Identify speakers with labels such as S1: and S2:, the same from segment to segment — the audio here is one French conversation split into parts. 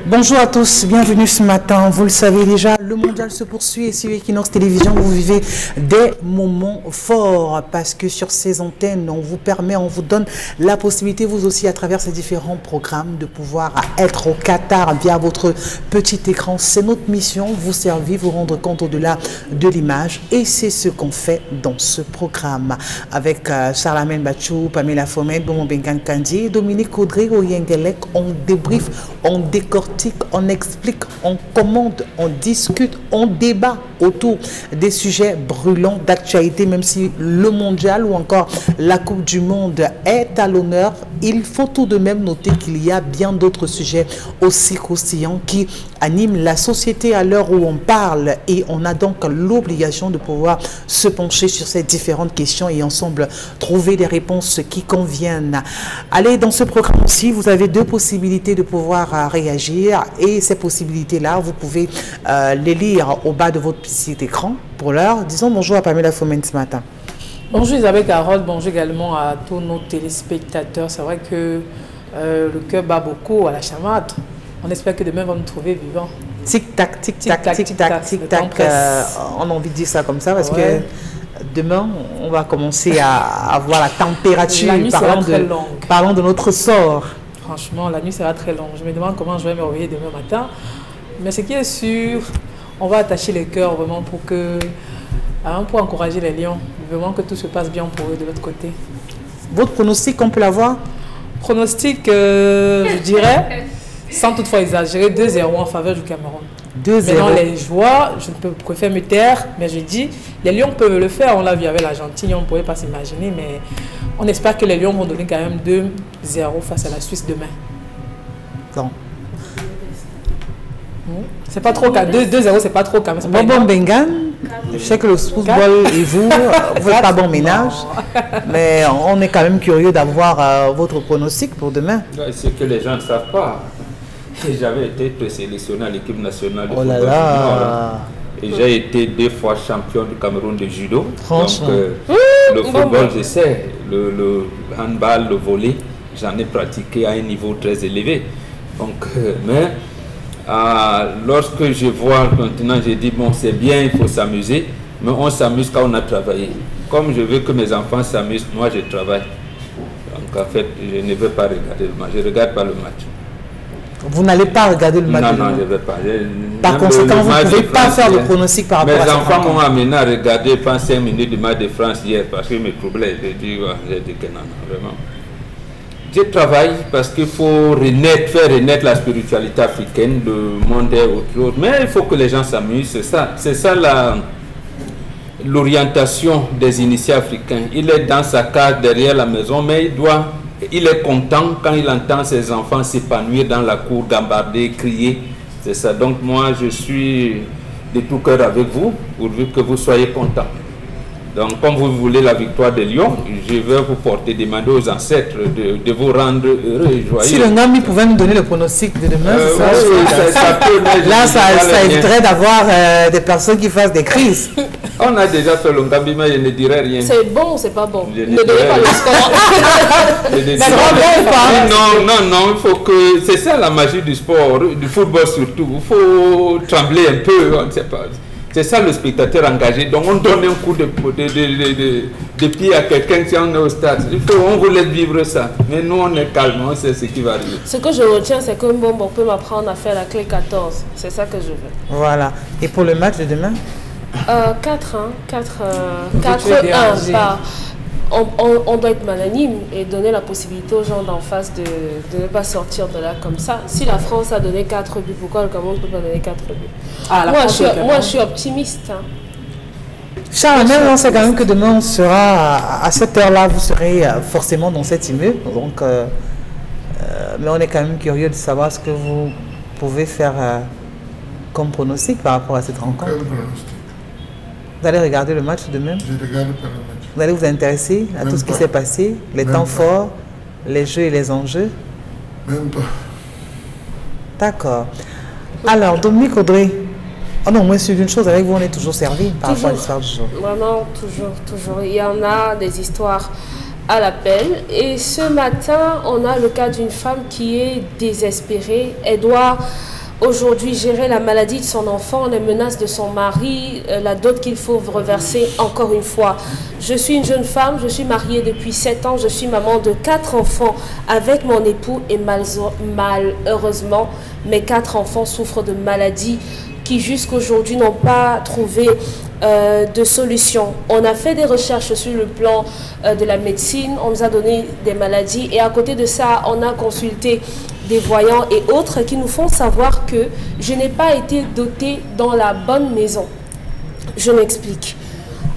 S1: Bonjour à tous, bienvenue ce matin. Vous le savez déjà, le mondial se poursuit et sur Equinox Télévision, vous vivez des moments forts parce que sur ces antennes, on vous permet, on vous donne la possibilité, vous aussi, à travers ces différents programmes, de pouvoir être au Qatar via votre petit écran. C'est notre mission, vous servir, vous rendre compte au-delà de l'image et c'est ce qu'on fait dans ce programme. Avec Charlamagne Bachou, Pamela Fomet, Boumou Bengan Kandi, Dominique Audrey, Oyengelek, on débriefe, on décortique, on explique, on commande, on discute, on débat autour des sujets brûlants d'actualité, même si le mondial ou encore la Coupe du Monde est à l'honneur. Il faut tout de même noter qu'il y a bien d'autres sujets aussi croustillants qui animent la société à l'heure où on parle et on a donc l'obligation de pouvoir se pencher sur ces différentes questions et ensemble trouver des réponses qui conviennent. Allez, dans ce programme aussi, vous avez deux possibilités de pouvoir réagir et ces possibilités-là, vous pouvez les lire au bas de votre petit écran. Pour l'heure, disons bonjour à Pamela Fomen ce matin.
S2: Bonjour Isabelle Carole, bonjour également à tous nos téléspectateurs. C'est vrai que le cœur bat beaucoup à la chamade. On espère que demain va nous trouver vivants.
S1: Tic-tac, tic-tac, tic-tac, tic-tac. On a envie de dire ça comme ça parce que demain, on va commencer à avoir la température.
S2: La nuit sera très longue.
S1: Parlons de notre sort.
S2: Franchement, la nuit sera très longue. Je me demande comment je vais me réveiller demain matin. Mais ce qui est sûr, on va attacher les cœurs vraiment pour encourager les Lions. Vraiment que tout se passe bien pour eux de l'autre côté.
S1: Votre pronostic, on peut l'avoir?
S2: Pronostic, je dirais, sans toutefois exagérer, 2-0 en faveur du Cameroun.
S1: 2-0.
S2: Maintenant, les joueurs, je préfère me taire, mais je dis, les Lions peuvent le faire. On l'a vu avec l'Argentine, on ne pouvait pas s'imaginer, mais on espère que les Lions vont donner quand même 2-0 face à la Suisse demain.
S1: Non.
S2: C'est pas trop, 2-0, c'est pas trop quand même.
S1: Bon Bengan, je sais que le football et vous faites pas bon ménage, mais on est quand même curieux d'avoir votre pronostic pour demain.
S3: Ce que les gens ne savent pas, j'avais été présélectionné à l'équipe nationale de football.
S1: Oh là là.
S3: Et j'ai été 2 fois champion du Cameroun de judo.
S1: Franchement.
S3: Donc, le football, je sais, le handball, le volley, j'en ai pratiqué à un niveau très élevé. Donc, mais lorsque je vois maintenant, j'ai dit, bon, c'est bien, il faut s'amuser, mais on s'amuse quand on a travaillé. Comme je veux que mes enfants s'amusent, moi, je travaille. Donc, en fait, je ne veux pas regarder le match. Je ne regarde pas le match.
S1: Vous n'allez pas regarder le match?
S3: Non, je ne vais pas.
S1: Par conséquent, vous ne pouvez pas faire le pronostic par rapport à ça.
S3: Mes enfants m'ont amené à regarder pendant 5 minutes du match de France hier parce qu'ils me troublaient. J'ai dit que non, vraiment. Je travaille parce qu'il faut faire renaître la spiritualité africaine, le monde est autre chose. Mais il faut que les gens s'amusent, c'est ça. C'est ça l'orientation des initiés africains. Il est dans sa case derrière la maison, mais il est content quand il entend ses enfants s'épanouir dans la cour, gambarder, crier. C'est ça. Donc moi, je suis de tout cœur avec vous, pourvu que vous soyez contents. Donc, comme vous voulez la victoire des Lions, je vais vous demander aux ancêtres de vous rendre heureux et joyeux.
S1: Si le Nami pouvait nous donner le pronostic de demain, ça éviterait d'avoir des personnes qui fassent des crises.
S3: On a déjà fait le Ngambi, mais je ne dirais rien.
S4: C'est bon ou c'est pas bon? Ne donnez pas le score.
S3: Non, il faut que... C'est ça la magie du sport, du football surtout. Il faut trembler un peu, on ne sait pas. C'est ça le spectateur engagé. Donc on donne un coup de pied à quelqu'un si on est au stade. On vous laisse vivre ça. Mais nous on est calme, on sait ce qui va arriver.
S4: Ce que je retiens, c'est que Mbombo peut m'apprendre à faire la clé 14. C'est ça que je veux.
S1: Voilà. Et pour le match de demain?
S4: 4-1 par... On doit être magnanime et donner la possibilité aux gens d'en face de ne pas sortir de là comme ça. Si la France a donné 4 buts, pourquoi le Cameroun ne peut pas donner 4 buts? Moi, je suis optimiste. Hein.
S1: Charles, même on sait quand même que demain, on sera à cette heure-là, vous serez forcément dans cet immeuble. Donc, mais on est quand même curieux de savoir ce que vous pouvez faire comme pronostic par rapport à cette rencontre. Vous allez regarder le match demain?
S5: Je regarde pas le match.
S1: Vous allez vous intéresser à tout ce qui s'est passé, les temps forts, les jeux et les enjeux?
S5: Même pas.
S1: D'accord. Alors, Dominique Audrey, oh non, moi je suis d'une chose, avec vous on est toujours servi par rapport à l'histoire du jour.
S4: Non, toujours. Il y en a des histoires à l'appel. Et ce matin, on a le cas d'une femme qui est désespérée. Elle doit aujourd'hui gérer la maladie de son enfant, les menaces de son mari, la dot qu'il faut reverser encore une fois. Je suis une jeune femme, je suis mariée depuis 7 ans, je suis maman de 4 enfants avec mon époux et malheureusement, mes 4 enfants souffrent de maladies qui jusqu'aujourd'hui n'ont pas trouvé de solution. On a fait des recherches sur le plan de la médecine, on nous a donné des maladies et à côté de ça, on a consulté des voyants et autres qui nous font savoir que je n'ai pas été dotée dans la bonne maison. Je m'explique.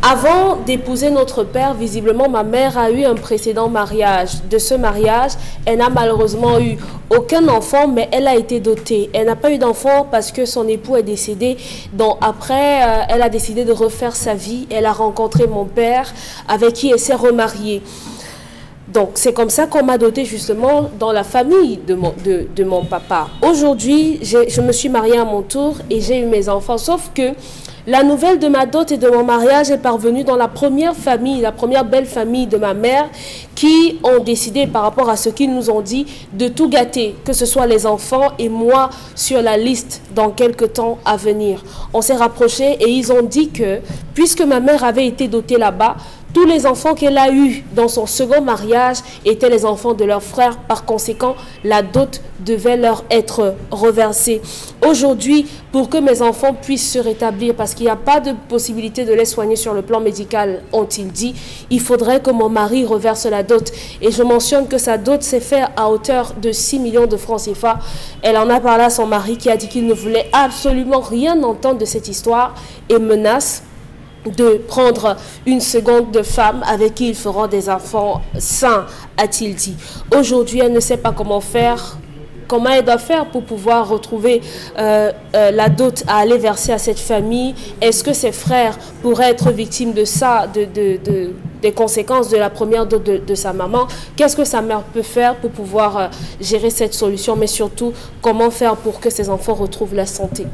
S4: Avant d'épouser notre père, visiblement, ma mère a eu un précédent mariage. De ce mariage, elle n'a malheureusement eu aucun enfant, mais elle a été dotée. Elle n'a pas eu d'enfant parce que son époux est décédé. Donc après, elle a décidé de refaire sa vie. Elle a rencontré mon père, avec qui elle s'est remariée. Donc, c'est comme ça qu'on m'a dotée justement dans la famille de mon papa. Aujourd'hui, je me suis mariée à mon tour et j'ai eu mes enfants. Sauf que la nouvelle de ma dot et de mon mariage est parvenue dans la première famille, la première belle famille de ma mère, qui ont décidé par rapport à ce qu'ils nous ont dit de tout gâter, que ce soit les enfants et moi sur la liste dans quelques temps à venir. On s'est rapprochés et ils ont dit que puisque ma mère avait été dotée là-bas, tous les enfants qu'elle a eus dans son second mariage étaient les enfants de leurs frères. Par conséquent, la dot devait leur être reversée. Aujourd'hui, pour que mes enfants puissent se rétablir, parce qu'il n'y a pas de possibilité de les soigner sur le plan médical, ont-ils dit, il faudrait que mon mari reverse la dot. Et je mentionne que sa dot s'est faite à hauteur de 6 millions de francs CFA. Elle en a parlé à son mari qui a dit qu'il ne voulait absolument rien entendre de cette histoire et menace de prendre une seconde femme avec qui ils feront des enfants sains, a-t-il dit. Aujourd'hui, elle ne sait pas comment faire, comment elle doit faire pour pouvoir retrouver la dot à aller verser à cette famille. Est-ce que ses frères pourraient être victimes de ça, des conséquences de la première dot de sa maman? Qu'est-ce que sa mère peut faire pour pouvoir gérer cette solution, mais surtout, comment faire pour que ses enfants retrouvent la santé?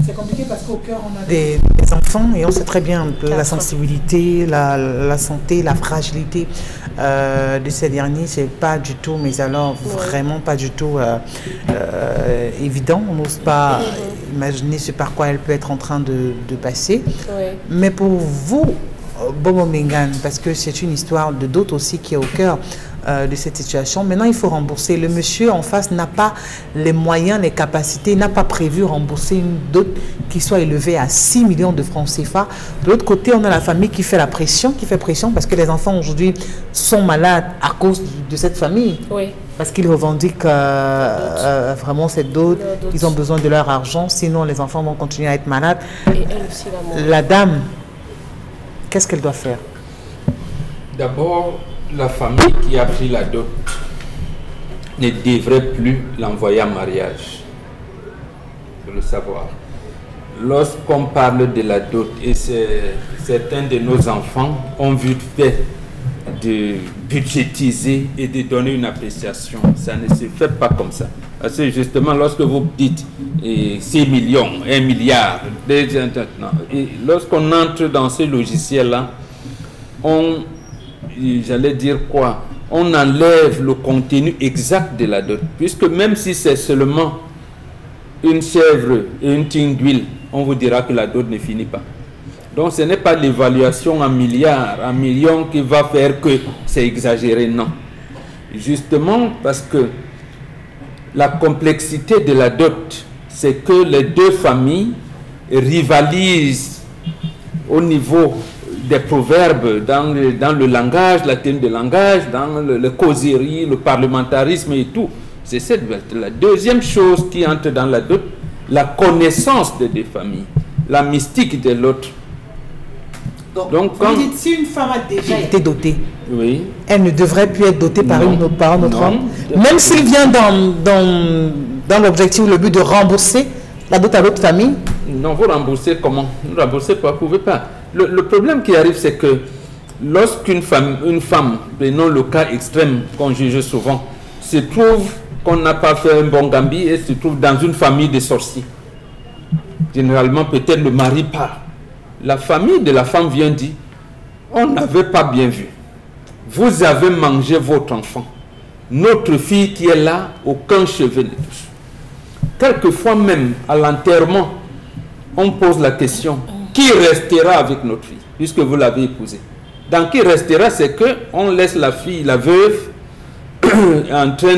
S1: C'est compliqué parce qu'au cœur, on a des enfants et on sait très bien un peu la sensibilité, la santé, la fragilité de ces derniers. C'est pas du tout, mais alors vraiment pas du tout évident. On n'ose pas imaginer ce par quoi elle peut être en train de passer. Mais pour vous, Bobo Mingane, parce que c'est une histoire de dot aussi qui est au cœur de cette situation. Maintenant, il faut rembourser. Le monsieur en face n'a pas les moyens, les capacités, n'a pas prévu rembourser une dot qui soit élevée à 6 millions de francs CFA. De l'autre côté, on a la famille qui fait la pression, parce que les enfants aujourd'hui sont malades à cause de cette famille. Parce qu'ils revendiquent vraiment cette dot, ils ont besoin de leur argent, sinon les enfants vont continuer à être malades.
S4: Et elle aussi,
S1: la dame, qu'est-ce qu'elle doit faire?
S3: D'abord, la famille qui a pris la dot ne devrait plus l'envoyer en mariage. Il faut le savoir. Lorsqu'on parle de la dot, et certains de nos enfants ont vu fait de budgétiser et de donner une appréciation. Ça ne se fait pas comme ça. Parce que justement, lorsque vous dites 6 millions, 1 milliard, lorsqu'on entre dans ce logiciel-là, j'allais dire quoi? On enlève le contenu exact de la dot. Puisque même si c'est seulement une chèvre et une tige d'huile, on vous dira que la dot ne finit pas. Donc ce n'est pas l'évaluation en milliards, en millions qui va faire que c'est exagéré, non. Justement parce que la complexité de la dot, c'est que les deux familles rivalisent au niveau des proverbes, dans le langage, la thème de langage, dans le causerie, le parlementarisme et tout. C'est la deuxième chose qui entre dans la dot, la connaissance des deux familles, la mystique de l'autre.
S1: Donc quand vous dites, si une femme a déjà été dotée, elle ne devrait plus être dotée par un autre homme, même s'il vient dans l'objectif, le but de rembourser la dot à l'autre famille.
S3: Non, vous remboursez comment? Vous remboursez pas, vous ne pouvez pas. Le problème qui arrive, c'est que lorsqu'une femme, prenons le cas extrême qu'on juge souvent, se trouve qu'on n'a pas fait un bon gambi et se trouve dans une famille de sorciers. Généralement, peut-être le mari part. La famille de la femme vient dire, on n'avait pas bien vu. vous avez mangé votre enfant. Notre fille qui est là, aucun cheveu ne touche. Quelquefois même, à l'enterrement, on pose la question, qui restera avec notre fille, puisque vous l'avez épousée? Dans qui restera, c'est qu'on laisse la fille, la veuve, en train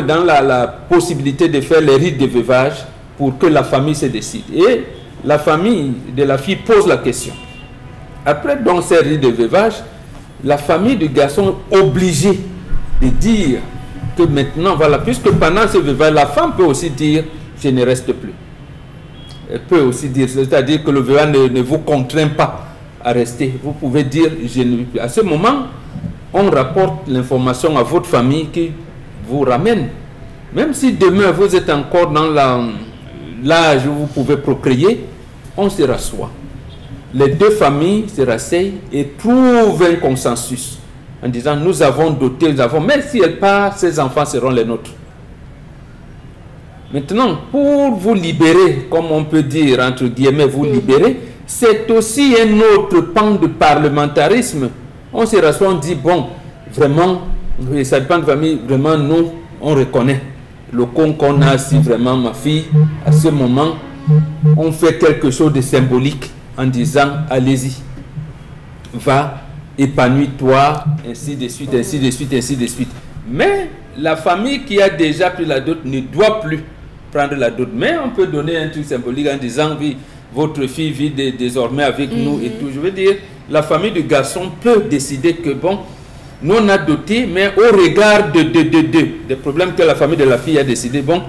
S3: dans la possibilité de faire les rites de veuvage pour que la famille se décide. Et la famille de la fille pose la question. Après donc ces rites de veuvage, la famille du garçon est obligée de dire que maintenant, voilà, puisque pendant ce veuvage, la femme peut aussi dire « je ne reste plus ». Elle peut aussi dire, c'est-à-dire que le veuvage ne vous contraint pas à rester. Vous pouvez dire « je ne veux plus ». À ce moment, on rapporte l'information à votre famille qui vous ramène. Même si demain vous êtes encore dans l'âge où vous pouvez procréer, on se rassoit. Les deux familles se rasseyent et trouvent un consensus en disant nous avons doté, nous avons, mais si elle part, ces enfants seront les nôtres. Maintenant, pour vous libérer, comme on peut dire, entre guillemets, vous libérer, c'est aussi un autre pan de parlementarisme. On se rassoit, on dit, bon, vraiment, ça dépend de famille, vraiment, nous, on reconnaît le con qu'on a, si vraiment ma fille, à ce moment, on fait quelque chose de symbolique en disant, allez-y, va, épanouis-toi, ainsi de suite, ainsi de suite, ainsi de suite. Mais la famille qui a déjà pris la dot ne doit plus prendre la dot. Mais on peut donner un truc symbolique en disant, oui, votre fille vit désormais avec nous et tout. Je veux dire, la famille du garçon peut décider que, bon, nous on a doté, mais au regard des problèmes que la famille de la fille a décidé, bon,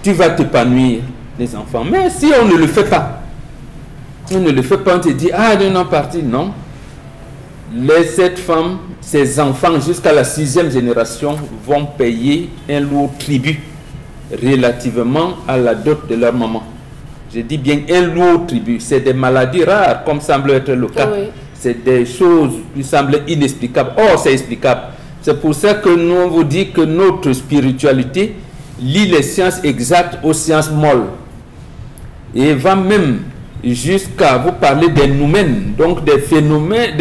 S3: tu vas t'épanouir, les enfants. Mais si on ne le fait pas, on ne le fait pas, on te dit, ah, non, parti, non. Cette femme, ses enfants, jusqu'à la 6e génération, vont payer un lourd tribut relativement à la dot de leur maman. Je dis bien un lourd tribut. C'est des maladies rares, comme semble être le cas. Oui. C'est des choses qui semblent inexplicables. Or, c'est explicable. C'est pour ça que nous, on vous dit que notre spiritualité lie les sciences exactes aux sciences molles. Et va même jusqu'à vous parler des noumènes, donc des phénomènes,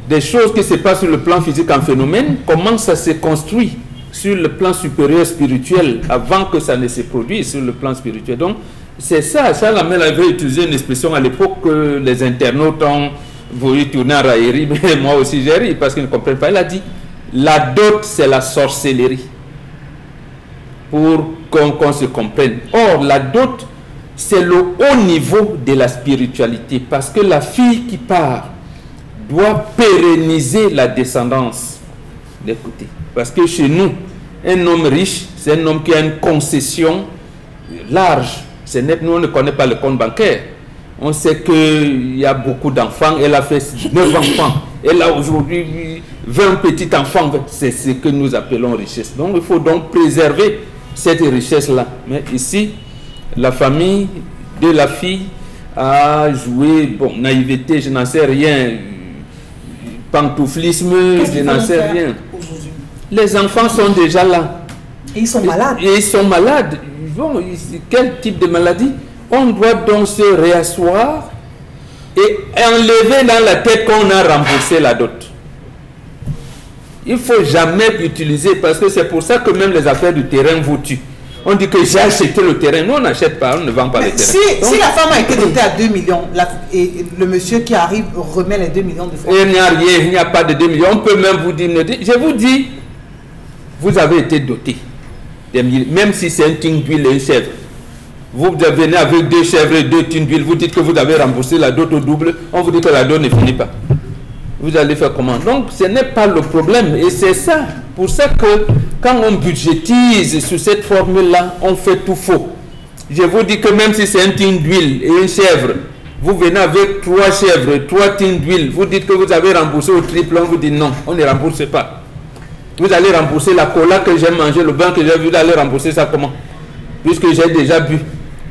S3: des choses qui se passent sur le plan physique en phénomène, comment ça se construit sur le plan supérieur spirituel avant que ça ne se produise sur le plan spirituel. Donc, c'est ça. Charles Hamel avait utilisé une expression à l'époque que les internautes ont voulu tourner en raillerie, mais moi aussi j'ai ri parce qu'ils ne comprennent pas. Il a dit, la dot c'est la sorcellerie, pour qu'on se comprenne. Or, la dot, c'est le haut niveau de la spiritualité, parce que la fille qui part doit pérenniser la descendance. Écoutez, parce que chez nous, un homme riche, c'est un homme qui a une concession large. Nous, on ne connaît pas le compte bancaire. On sait qu'il y a beaucoup d'enfants. Elle a fait 9 enfants. Elle a aujourd'hui 20 petits enfants. C'est ce que nous appelons richesse. Donc, il faut donc préserver cette richesse-là. Mais ici, la famille de la fille a joué, bon, naïveté, je n'en sais rien, pantouflisme, je n'en sais rien. Les enfants sont déjà là.
S1: Et ils sont malades.
S3: Et ils sont malades. Bon, quel type de maladie? On doit donc se réasseoir et enlever dans la tête qu'on a remboursé la dot. Il ne faut jamais utiliser, parce que c'est pour ça que même les affaires du terrain vous tuent. On dit que j'ai acheté le terrain. Nous, on n'achète pas, on ne vend pas le terrain.
S1: Si la femme a été dotée à 2 millions, et le monsieur qui arrive remet les 2 millions de francs.
S3: Il n'y a rien, il n'y a pas de 2 millions. On peut même vous dire, je vous dis, vous avez été doté. Même si c'est un tin d'huile et une chèvre. Vous venez avec 2 chèvres et 2 tines d'huile, vous dites que vous avez remboursé la dot au double, on vous dit que la dot ne finit pas. Vous allez faire comment? Donc, ce n'est pas le problème. Et c'est ça. Pour ça que quand on budgétise sur cette formule-là, on fait tout faux. Je vous dis que même si c'est un tin d'huile et une chèvre, vous venez avec 3 chèvres et 3 tines d'huile, vous dites que vous avez remboursé au triple, on vous dit non, on ne rembourse pas. Vous allez rembourser la cola que j'ai mangée, le bain que j'ai vu, vous allez rembourser ça comment? Puisque j'ai déjà bu.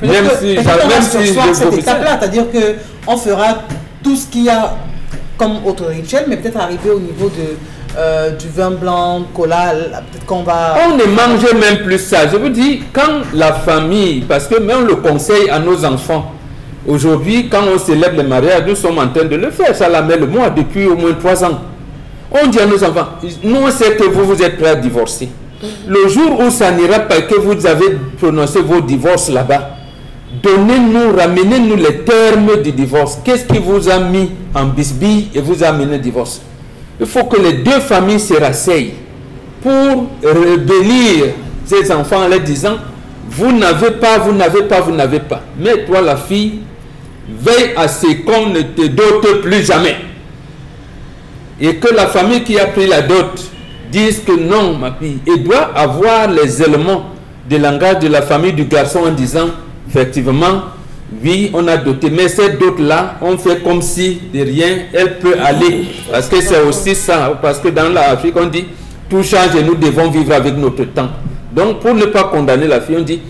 S3: Même si
S1: cette étape-là, c'est-à-dire qu'on fera tout ce qu'il y a comme autre rituel, mais peut-être arriver au niveau du vin blanc, cola, peut-être qu'on va...
S3: On ne mange même plus ça. Je vous dis, quand la famille, parce que même on le conseille à nos enfants, aujourd'hui, quand on célèbre le mariage, nous sommes en train de le faire, ça la met le mois depuis au moins 3 ans. On dit à nos enfants, nous on sait que vous êtes prêts à divorcer. Le jour où ça n'ira pas, que vous avez prononcé vos divorces là-bas, donnez-nous, ramenez-nous les termes du divorce. Qu'est-ce qui vous a mis en bisbille et vous a amené au divorce? Il faut que les deux familles se rasseyent pour rebellir ces enfants en leur disant, vous n'avez pas, vous n'avez pas, vous n'avez pas. Mais toi la fille, veille à ce qu'on ne te dote plus jamais. Et que la famille qui a pris la dot dise que non, ma fille, et doit avoir les éléments de langage de la famille du garçon en disant, effectivement, oui, on a doté, mais cette dot-là, on fait comme si de rien, elle peut aller. Parce que c'est aussi ça, parce que dans l'Afrique, on dit, tout change et nous devons vivre avec notre temps. Donc, pour ne pas condamner la fille, on dit,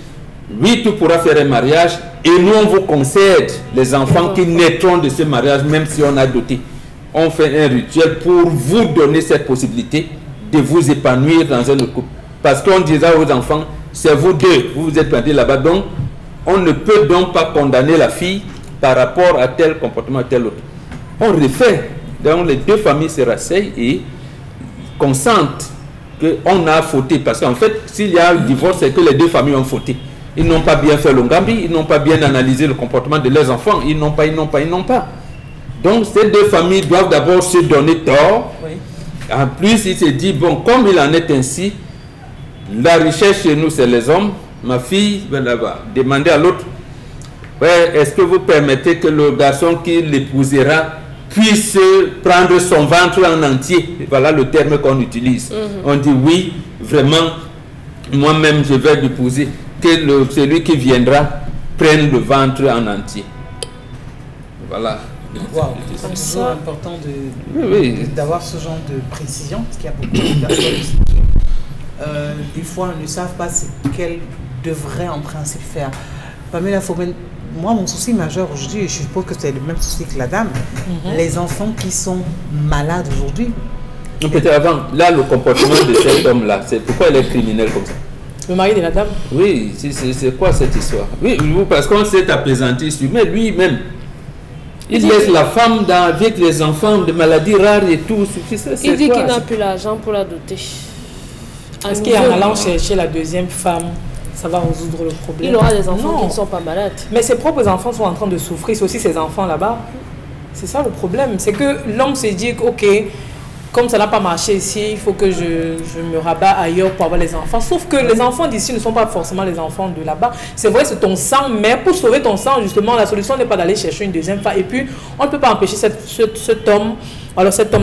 S3: oui, tu pourras faire un mariage, et nous, on vous concède les enfants qui naîtront de ce mariage, même si on a doté. On fait un rituel pour vous donner cette possibilité de vous épanouir dans un autre couple. Parce qu'on dira aux enfants, c'est vous deux, vous vous êtes plantés là-bas, donc on ne peut donc pas condamner la fille par rapport à tel comportement, à tel autre. On refait, donc les deux familles se rasseyent et consentent qu'on a fauté. Parce qu'en fait, s'il y a un divorce, c'est que les deux familles ont fauté. Ils n'ont pas bien fait l'ongambi, ils n'ont pas bien analysé le comportement de leurs enfants, ils n'ont pas. Donc ces deux familles doivent d'abord se donner tort. Oui. En plus, il se dit, bon, comme il en est ainsi, la richesse chez nous, c'est les hommes. Ma fille va demander à l'autre, ouais, est-ce que vous permettez que le garçon qui l'épousera puisse prendre son ventre en entier? Voilà le terme qu'on utilise. On dit oui, vraiment, moi-même je vais l'épouser, que celui qui viendra prenne le ventre en entier. Voilà.
S1: Wow. C'est toujours important d'avoir ce genre de précision, parce qu'il y a beaucoup de personnes qui, des fois, ne savent pas ce qu'elles devraient en principe faire. Pamela Phomène, moi, mon souci majeur aujourd'hui, et je suppose que c'est le même souci que la dame, les enfants qui sont malades aujourd'hui.
S3: Peut-être avant, là, le comportement de cet homme-là, c'est pourquoi elle est criminelle comme ça?
S2: Le mari de la dame?
S3: Oui, c'est quoi cette histoire? Oui, parce qu'on s'est apaisanti sur, mais lui-même, il laisse la femme avec les enfants de maladies rares et tout.
S4: Il dit qu'il n'a plus l'argent pour la doter.
S2: Est-ce qu'en allant chercher la deuxième femme, ça va résoudre le problème?
S4: Il aura des enfants qui ne sont pas malades.
S2: Mais ses propres enfants sont en train de souffrir, c'est aussi ses enfants là-bas. C'est ça le problème. C'est que l'homme se dit, ok, comme ça n'a pas marché ici, il faut que je me rabats ailleurs pour avoir les enfants. Sauf que les enfants d'ici ne sont pas forcément les enfants de là-bas. C'est vrai, c'est ton sang, mais pour sauver ton sang, justement, la solution n'est pas d'aller chercher une deuxième femme. Et puis, on ne peut pas empêcher cet homme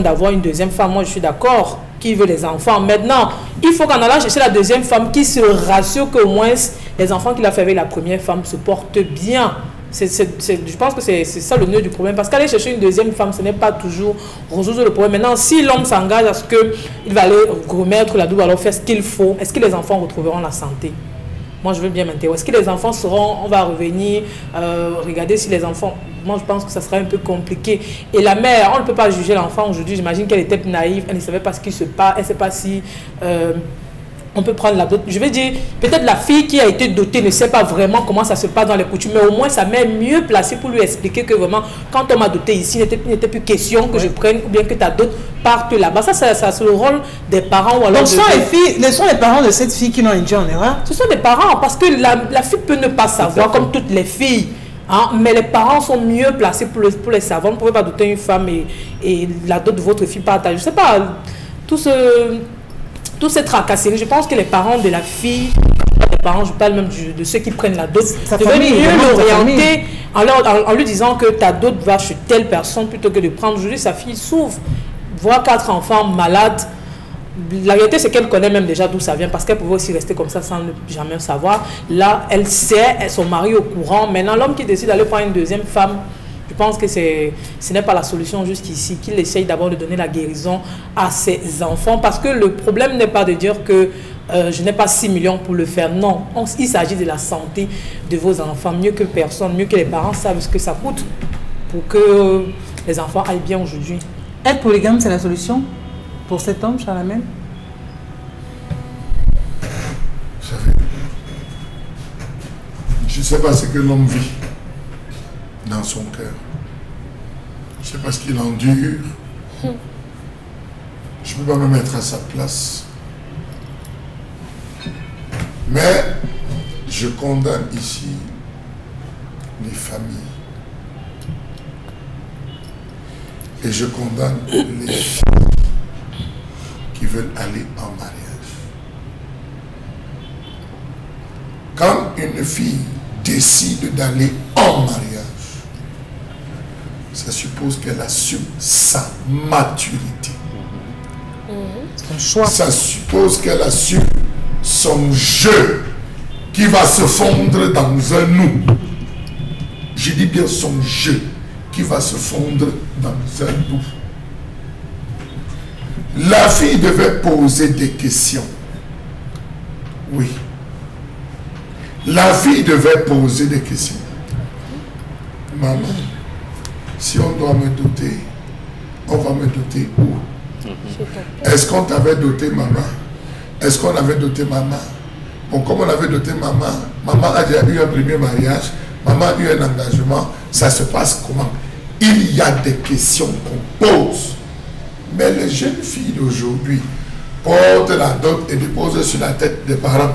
S2: d'avoir une deuxième femme. Moi, je suis d'accord, qui veut les enfants. Maintenant, il faut qu'en allant chercher la deuxième femme, qui se rassure qu'au moins les enfants qu'il a fait avec la première femme se portent bien. Je pense que c'est ça le nœud du problème. Parce qu'aller chercher une deuxième femme, ce n'est pas toujours résoudre le problème. Maintenant, si l'homme s'engage à ce qu'il va aller remettre la double, alors faire ce qu'il faut, est-ce que les enfants retrouveront la santé? Moi, je veux bien m'interroger. Est-ce que les enfants seront... On va revenir, regarder si les enfants... Moi, je pense que ça sera un peu compliqué. Et la mère, on ne peut pas juger l'enfant aujourd'hui. J'imagine qu'elle était naïve. Elle ne savait pas ce qui se passe. Elle ne sait pas si... on peut prendre la dot. Je vais dire, peut-être la fille qui a été dotée ne sait pas vraiment comment ça se passe dans les coutumes, mais au moins sa mère est mieux placée pour lui expliquer que vraiment, quand on m'a doté ici, il n'était plus question que je prenne ou bien que ta dot parte là-bas. Ça c'est le rôle des parents. Ou alors
S1: donc, ce sont les parents de cette fille qui l'ont induit en erreur?
S2: Ce sont les parents, parce que la fille peut ne pas savoir, comme toutes les filles. Hein, mais les parents sont mieux placés pour les savoir. Vous ne pouvez pas doter une femme et la dot de votre fille partage. Je ne sais pas, toutes ces tracasseries, je pense que les parents de la fille, les parents, je parle même de ceux qui prennent la dot, devraient mieux l'orienter en lui disant que ta dot va chez telle personne plutôt que de prendre. Aujourd'hui, sa fille souffre, voit 4 enfants malades. La réalité, c'est qu'elle connaît même déjà d'où ça vient, parce qu'elle pouvait aussi rester comme ça sans ne jamais savoir. Là, elle sait, son mari au courant. Maintenant, l'homme qui décide d'aller prendre une deuxième femme, je pense que ce n'est pas la solution jusqu'ici, qu'il essaye d'abord de donner la guérison à ses enfants. Parce que le problème n'est pas de dire que je n'ai pas 6 millions pour le faire. Non, il s'agit de la santé de vos enfants. Mieux que personne, mieux que les parents savent ce que ça coûte pour que les enfants aillent bien aujourd'hui.
S1: Être polygame, c'est la solution pour cet homme, Charlemagne?
S5: Je ne sais pas ce que l'homme vit dans son cœur. Je ne sais pas ce qu'il endure. Je ne peux pas me mettre à sa place. Mais je condamne ici les familles. Et je condamne les filles qui veulent aller en mariage. Quand une fille décide d'aller en mariage, ça suppose qu'elle assume sa maturité.
S1: Son choix.
S5: Ça suppose qu'elle assume son jeu qui va se fondre dans un nous. Je dis bien son jeu qui va se fondre dans un nous. La fille devait poser des questions. Oui. La fille devait poser des questions. Maman, si on doit me doter, on va me doter où? Est-ce qu'on t'avait doté maman? Est-ce qu'on avait doté maman? Bon, comme on avait doté maman, maman a déjà eu un premier mariage, maman a eu un engagement, ça se passe comment? Il y a des questions qu'on pose. Mais les jeunes filles d'aujourd'hui portent la dot et déposent sur la tête des parents.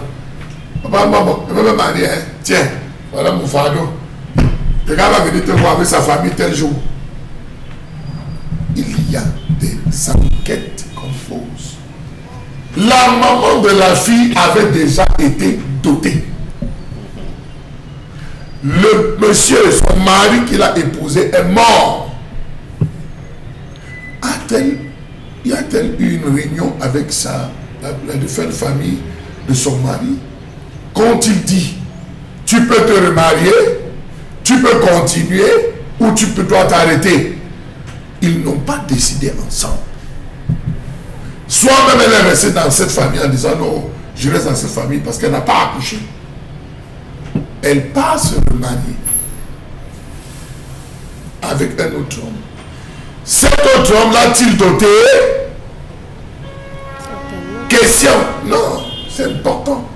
S5: Papa, maman, je veux me marier, hein? Tiens, voilà mon fardeau. Le gars va venir te voir avec sa famille tel jour. Il y a des enquêtes qu'on pose. La maman de la fille avait déjà été dotée. Le monsieur, son mari qu'il a épousé est mort. Y a-t-elle eu une réunion avec la défunte famille de son mari? Quand-il dit, tu peux te remarier, tu peux continuer ou tu dois t'arrêter? Ils n'ont pas décidé ensemble. Soit même elle est restée dans cette famille en disant non, je reste dans cette famille parce qu'elle n'a pas accouché. Elle part se remarier avec un autre homme. Cet autre homme l'a-t-il doté? Question. Non, c'est important.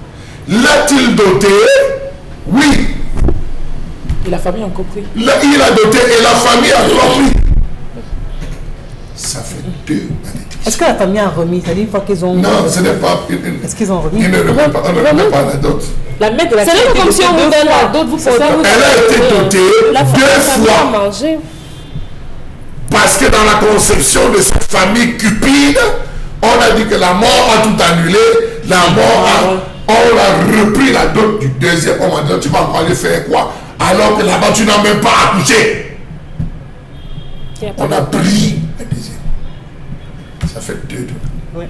S5: L'a-t-il doté? Oui.
S2: Et la famille a compris.
S5: Il a doté et la famille a compris. Ça fait 2 malédictions.
S1: Est-ce que la famille a remis? C'est-à-dire une fois qu'ils ont...
S5: Non, ce n'est pas...
S1: Est-ce qu'ils ont remis?
S5: Ils ne remettent pas, on ne remet pas la dot.
S2: La mère de la
S4: C'est même comme si on vous donne la dot, vous pouvez vous...
S5: Elle a été dotée 2 fois.
S4: Manger.
S5: Parce que dans la conception de cette famille cupide, on a dit que la mort a tout annulé. La mort a... On a repris la dot du deuxième. On m'a dit, tu vas encore aller faire quoi? Alors que là-bas, tu n'as même pas accouché. On a pris la deuxième. Ça fait 2.
S1: Oui.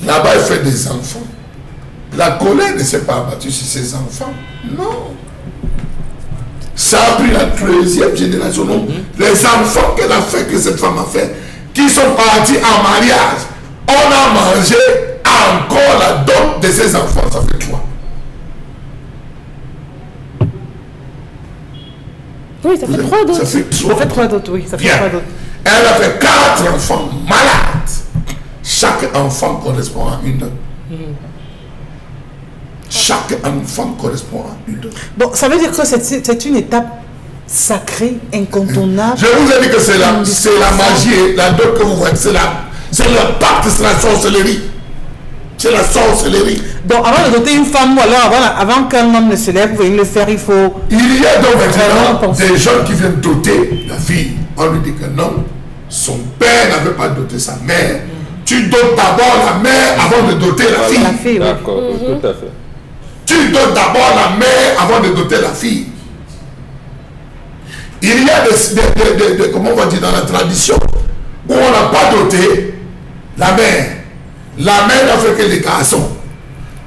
S5: Là-bas, il fait des enfants. La colère ne s'est pas abattue sur ses enfants. Non. Ça a pris la 3e génération. Donc, les enfants qu'elle a fait, que cette femme a fait, qui sont partis en mariage, on a mangé encore la dot de ses enfants. Ça fait 3.
S4: Oui, ça fait 3 d'autres.
S5: Ça fait 3.
S1: Ça fait 3 d'autres, oui. Ça fait 3 d'autres.
S5: Elle a fait 4 enfants malades. Chaque enfant correspond à une dot. Chaque enfant correspond à une dot.
S1: Bon, ça veut dire que c'est une étape sacrée, incontournable.
S5: Je vous ai dit que c'est la magie, la dot que vous voyez, c'est le pacte, c'est la sorcellerie. C'est la sorcellerie.
S1: Donc, avant de doter une femme, ou alors avant qu'un homme ne se lève, vous voulez le faire, il faut...
S5: Il y a donc maintenant des gens qui viennent doter la fille. On lui dit que non, son père n'avait pas doté sa mère. Tu dotes d'abord la mère avant de doter la fille.
S1: La fille, oui.
S3: D'accord, tout à fait.
S5: Tu dotes d'abord la mère avant de doter la fille. Il y a des comment on va dire dans la tradition, où on n'a pas doté la mère. La mère n'a fait que les garçons.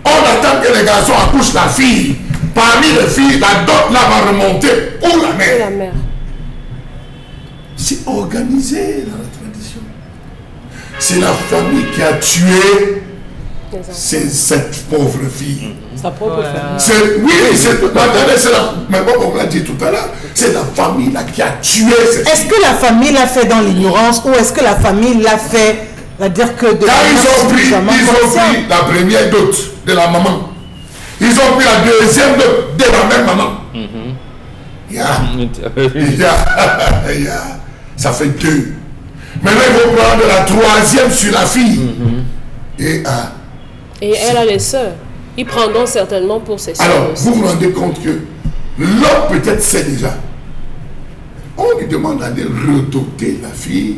S5: On attend que les garçons accouchent la fille. Parmi les filles, la dot là va remonter pour la mère.
S4: La mère.
S5: C'est organisé dans la tradition. C'est la famille qui a tué cette pauvre fille.
S2: Sa propre famille.
S5: Oui, mais bon, on l'a dit tout à l'heure, c'est la famille là qui a tué cette fille.
S1: Est-ce que la famille l'a fait dans l'ignorance ou est-ce que la famille l'a fait, c'est-à-dire que...
S5: Quand ils ont pris la première dot de la maman, ils ont pris la deuxième dot de la même maman. Ça fait 2. Maintenant, il faut prendre la troisième sur la fille. Et
S4: elle a les sœurs. Ils prendront certainement pour ses sœurs.
S5: Alors,
S4: aussi.
S5: vous vous rendez compte que l'homme peut-être sait déjà. On lui demande d'aller redoter la fille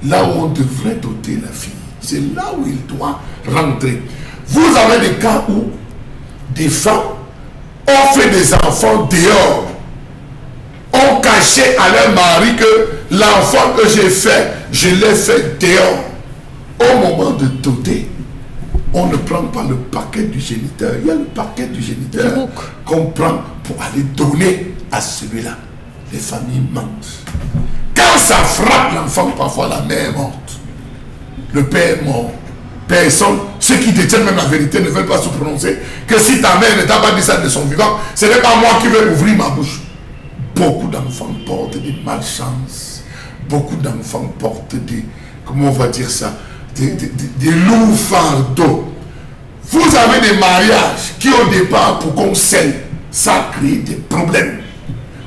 S5: là où on devrait doter la fille. C'est là où il doit rentrer. Vous avez des cas où des femmes ont fait des enfants dehors, ont caché à leur mari que l'enfant que j'ai fait, je l'ai fait dehors. Au moment de doter, on ne prend pas le paquet du géniteur. Il y a le paquet du géniteur qu'on prend pour aller donner à celui-là. Les familles mentent. Quand ça frappe l'enfant, parfois la mère est morte. Le père est mort. Personne, ceux qui détiennent même la vérité ne veulent pas se prononcer. Que si ta mère ne t'a pas dit ça de son vivant, ce n'est pas moi qui vais ouvrir ma bouche. Beaucoup d'enfants portent des malchances. Beaucoup d'enfants portent des, comment on va dire ça, des lourds fardeaux. Vous avez des mariages qui au départ, pour qu'on scelle, ça crée des problèmes.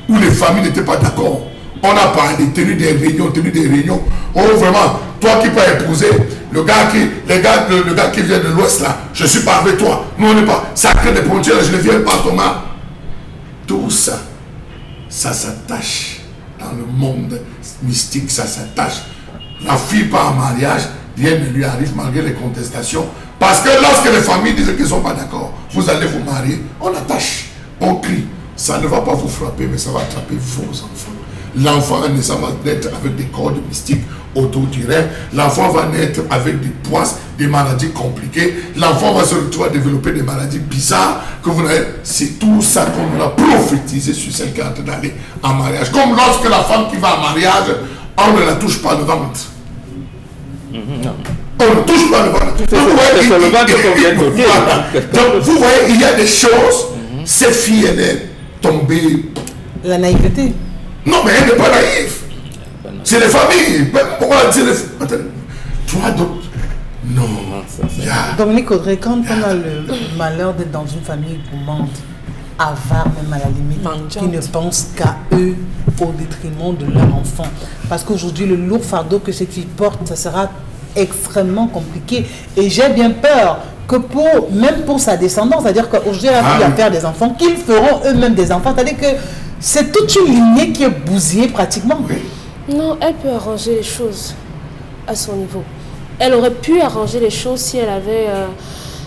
S5: Où les familles n'étaient pas d'accord. On a parlé, tenu des réunions. Oh vraiment, toi qui peux épouser, le gars qui vient de l'Ouest là, je suis pas avec toi. Nous on n'est pas. Ça crée des problèmes, je ne viens pas Thomas. Tout ça, ça s'attache dans le monde mystique, ça s'attache. La fille part en mariage, rien ne lui arrive malgré les contestations. Parce que lorsque les familles disent qu'ils ne sont pas d'accord, vous allez vous marier, on attache, on crie. Ça ne va pas vous frapper, mais ça va attraper vos enfants. L'enfant va naître avec des cordes mystiques autour du rein. L'enfant va naître avec des poisses, des maladies compliquées. L'enfant va se retrouver à développer des maladies bizarres que vous n'avez. C'est tout ça qu'on a prophétisé sur celle qui est en train d'aller en mariage. Comme lorsque la femme qui va en mariage, on ne la touche pas le ventre. On ne touche pas le ventre. Donc vous voyez, il y a des choses. Cette fille, elle est tombée.
S1: La naïveté.
S5: Non, mais elle n'est pas naïve. C'est les familles. Pourquoi dire les familles? Toi, donc. Non.
S1: Dominique Audrey, quand on a le malheur d'être dans une famille gourmande, avare même à la limite, qui ne pense qu'à eux au détriment de leur enfant. Parce qu'aujourd'hui, le lourd fardeau que cette fille porte, ça sera extrêmement compliqué. Et j'ai bien peur que même pour sa descendance, c'est-à-dire qu'aujourd'hui, elle a pu faire des enfants, qu'ils feront eux-mêmes des enfants. C'est-à-dire que c'est toute une lignée qui est bousillée pratiquement.
S4: Non, elle peut arranger les choses à son niveau. Elle aurait pu arranger les choses si elle avait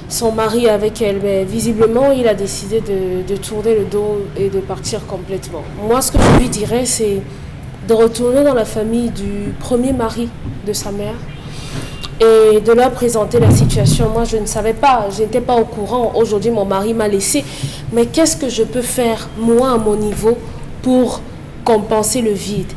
S4: son mari avec elle, mais visiblement, il a décidé de tourner le dos et de partir complètement. Moi, ce que je lui dirais, c'est de retourner dans la famille du premier mari de sa mère et de leur présenter la situation. Moi, je ne savais pas, je n'étais pas au courant. Aujourd'hui, mon mari m'a laissé. Mais qu'est-ce que je peux faire, moi, à mon niveau, pour compenser le vide?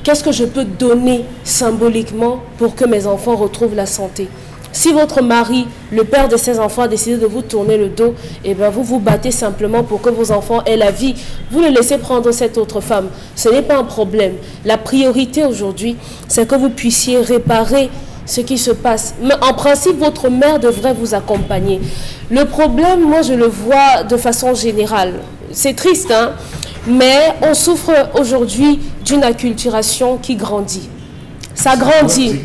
S4: Qu'est-ce que je peux donner symboliquement pour que mes enfants retrouvent la santé? Si votre mari, le père de ses enfants, a décidé de vous tourner le dos, et bien vous vous battez simplement pour que vos enfants aient la vie. Vous le laissez prendre cette autre femme. Ce n'est pas un problème. La priorité aujourd'hui, c'est que vous puissiez réparer ce qui se passe. Mais en principe, votre mère devrait vous accompagner. Le problème, moi, je le vois de façon générale. C'est triste, hein? Mais on souffre aujourd'hui d'une acculturation qui grandit. Ça grandit.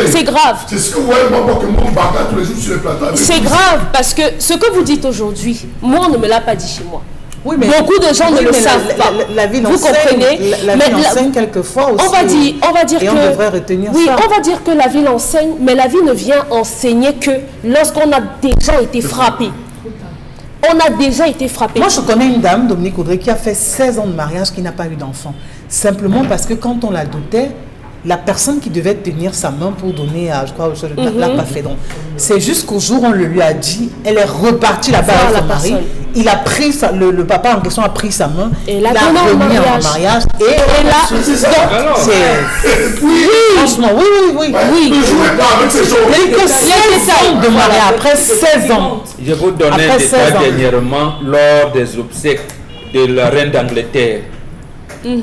S4: C'est grave.
S5: C'est ce que vous voyez, moi, que mon bagarre tous les jours sur les plateaux.
S4: C'est grave parce que ce que vous dites aujourd'hui, moi, on ne me l'a pas dit chez moi.
S1: Oui, mais
S4: beaucoup de gens ne le savent pas.
S1: La vie
S4: vous comprenez?
S1: La vie enseigne quelquefois aussi.
S4: On va dire
S1: et
S4: que,
S1: on devrait retenir ça.
S4: Oui, on va dire que la vie l'enseigne, mais la vie ne vient enseigner que lorsqu'on a déjà été frappé. On a déjà été frappé.
S1: Moi, je connais une dame, Dominique Audrey, qui a fait 16 ans de mariage, qui n'a pas eu d'enfant. Simplement parce que quand on la dotait, la personne qui devait tenir sa main pour donner à, je crois, l'a pas fait. Donc, c'est juste qu'au jour où on le lui a dit, elle est repartie là-bas avec son mari. Il a pris le papa en question a pris sa main,
S4: et
S1: l'a remis en mariage. Et là, franchement, oui.
S5: Ne jouez pas avec ces choses.
S1: Il n'y a que 16 ans de mariage, après 16 ans.
S3: Je vous donnais un détail dernièrement lors des obsèques de la reine d'Angleterre.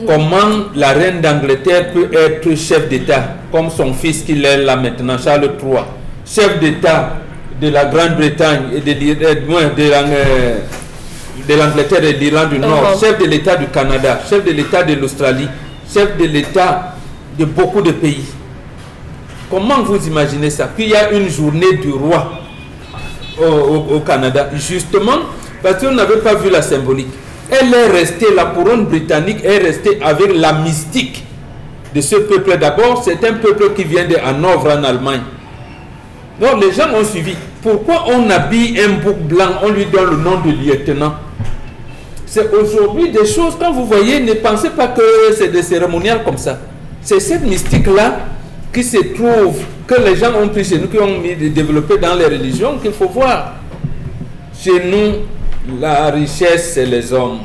S3: Comment la reine d'Angleterre peut être chef d'État, comme son fils qu'il est là maintenant, Charles III, chef d'État de la Grande-Bretagne et de l'Angleterre et de l'Irlande du Nord, chef de l'État du Canada, chef de l'État de l'Australie, chef de l'État de beaucoup de pays. Comment vous imaginez ça? Puis il y a une journée du roi au Canada, justement, parce qu'on n'avait pas vu la symbolique. Elle est restée, la couronne britannique est restée avec la mystique de ce peuple. D'abord, c'est un peuple qui vient de Hanovre en Allemagne. Donc les gens ont suivi. Pourquoi on habille un bouc blanc, on lui donne le nom de lieutenant? C'est aujourd'hui des choses, quand vous voyez, ne pensez pas que c'est des cérémoniales comme ça. C'est cette mystique-là qui se trouve, que les gens ont pris chez nous, qui ont développé dans les religions, qu'il faut voir. Chez nous, la richesse, c'est les hommes.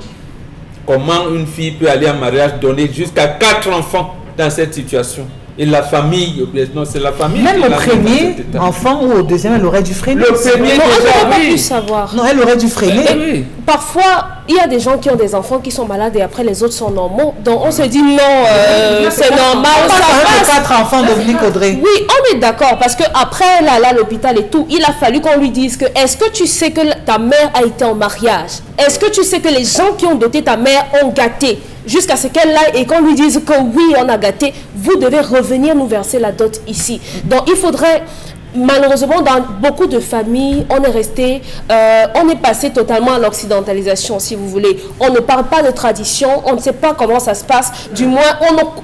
S3: Comment une fille peut aller en mariage, donner jusqu'à 4 enfants dans cette situation? Et la famille, non, c'est la famille.
S1: Même au premier enfant ou au deuxième, elle aurait dû freiner.
S3: Le premier,
S4: non,
S3: déjà,
S4: elle n'aurait pas pu
S3: oui.
S4: savoir.
S1: Non, elle aurait dû freiner.
S3: Oui.
S4: Parfois, il y a des gens qui ont des enfants qui sont malades et après les autres sont normaux. Donc on se dit non, c'est normal,
S1: On
S4: ça
S1: passe
S4: passe.
S1: 4 enfants, Dominique Audrey.
S4: Oui, on est d'accord parce qu'après elle est à l'hôpital et tout, il a fallu qu'on lui dise que est-ce que tu sais que ta mère a été en mariage? Est-ce que tu sais que les gens qui ont doté ta mère ont gâté? Jusqu'à ce qu'elle aille et qu'on lui dise que oui, on a gâté, vous devez revenir nous verser la dot ici. Donc il faudrait... Malheureusement, dans beaucoup de familles, on est resté, on est passé totalement à l'occidentalisation, si vous voulez. On ne parle pas de tradition, on ne sait pas comment ça se passe. Du moins,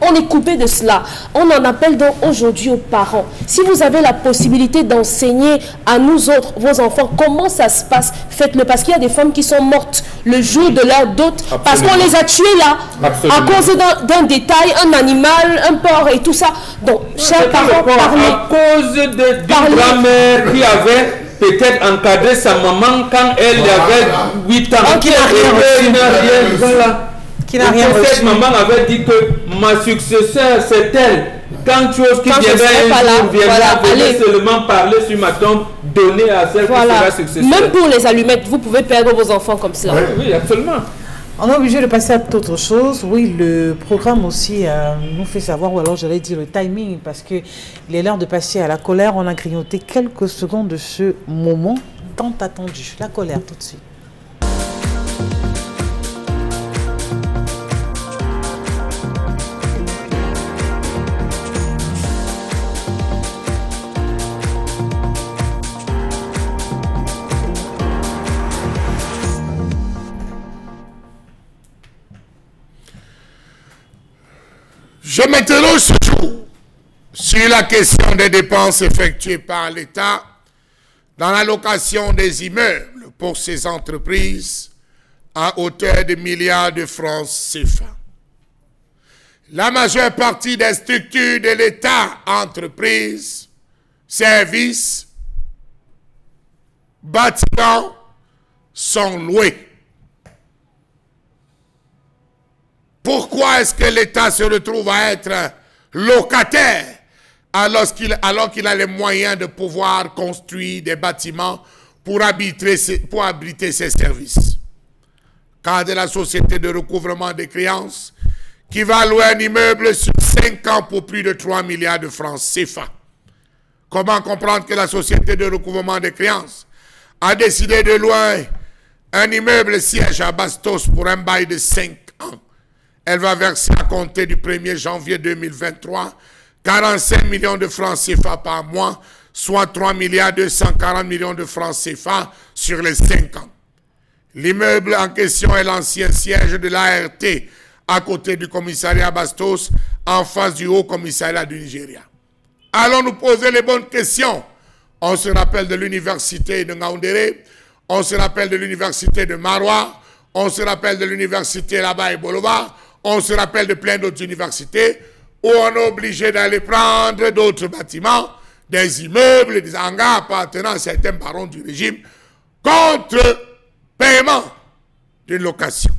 S4: on est coupé de cela. On en appelle donc aujourd'hui aux parents. Si vous avez la possibilité d'enseigner à nous autres, vos enfants, comment ça se passe, faites-le. Parce qu'il y a des femmes qui sont mortes le jour de leur dot, parce qu'on les a tuées là, à cause d'un détail, un animal, un porc et tout ça. Donc, chers parents, parlez.
S3: À cause de grand-mère qui avait peut-être encadré sa maman quand elle avait 8 ans.
S1: Qui n'a rien
S3: Voilà.
S1: Qui n'a rien reçu.
S3: Cette maman avait dit que ma successeur, c'est elle. Quand chose qui viendrait seulement parler sur ma tombe, donner à celle qui sera successeur.
S4: Même pour les allumettes, vous pouvez perdre vos enfants comme cela.
S3: Oui, absolument.
S1: On est obligé de passer à autre chose. Oui, le programme aussi nous fait savoir, ou alors j'allais dire le timing, parce qu'il est l'heure de passer à la colère. On a grignoté quelques secondes de ce moment tant attendu. La colère, tout de suite.
S5: Je m'interroge ce jour sur la question des dépenses effectuées par l'État dans la location des immeubles pour ces entreprises à hauteur de milliards de francs CFA. La majeure partie des structures de l'État, entreprises, services, bâtiments sont loués. Pourquoi est-ce que l'État se retrouve à être locataire alors qu'il a les moyens de pouvoir construire des bâtiments pour abriter ses services? Cas de la société de recouvrement des créances qui va louer un immeuble sur 5 ans pour plus de 3 milliards de francs CFA. Comment comprendre que la société de recouvrement des créances a décidé de louer un immeuble siège à Bastos pour un bail de 5 ans? Elle va verser à compter du 1er janvier 2023 45 millions de francs CFA par mois, soit 3 milliards 240 millions de francs CFA sur les 5 ans. L'immeuble en question est l'ancien siège de l'ART à côté du commissariat Bastos, en face du Haut Commissariat du Nigeria. Allons nous poser les bonnes questions. On se rappelle de l'université de Ngaoundéré, on se rappelle de l'université de Maroua, on se rappelle de l'université là-bas et Boloba, on se rappelle de plein d'autres universités où on est obligé d'aller prendre d'autres bâtiments, des immeubles, des hangars appartenant à certains barons du régime contre paiement d'une location.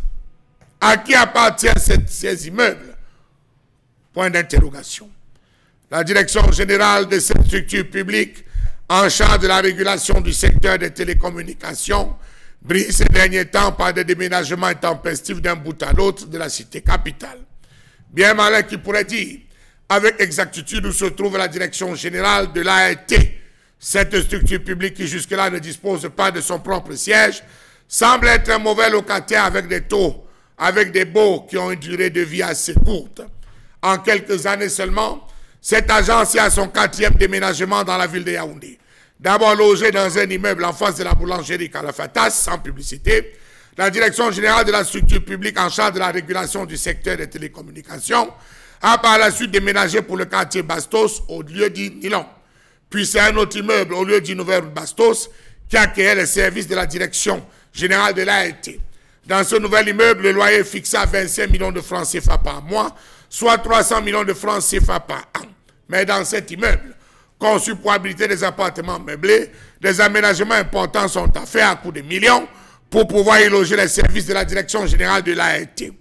S5: À qui appartiennent ces immeubles? Point d'interrogation. La direction générale de cette structure publique en charge de la régulation du secteur des télécommunications brille ces derniers temps par des déménagements intempestifs d'un bout à l'autre de la cité capitale. Bien malin qui pourrait dire avec exactitude où se trouve la direction générale de l'ART. Cette structure publique qui jusque-là ne dispose pas de son propre siège semble être un mauvais locataire avec des taux, avec des baux qui ont une durée de vie assez courte. En quelques années seulement, Cette agence est à son 4e déménagement dans la ville de Yaoundé. D'abord logé dans un immeuble en face de la boulangerie Kalafatas, sans publicité, la direction générale de la structure publique en charge de la régulation du secteur des télécommunications a par la suite déménagé pour le quartier Bastos au lieu dit Nilon. Puis c'est un autre immeuble au lieu du nouvel Bastos qui accueillait les services de la direction générale de l'ART. Dans ce nouvel immeuble, le loyer est fixé à 25 millions de francs CFA par mois, soit 300 millions de francs CFA par an. Mais dans cet immeuble, conçu pour abriter des appartements meublés, des aménagements importants sont à faire à coût de millions pour pouvoir y loger les services de la direction générale de l'ART.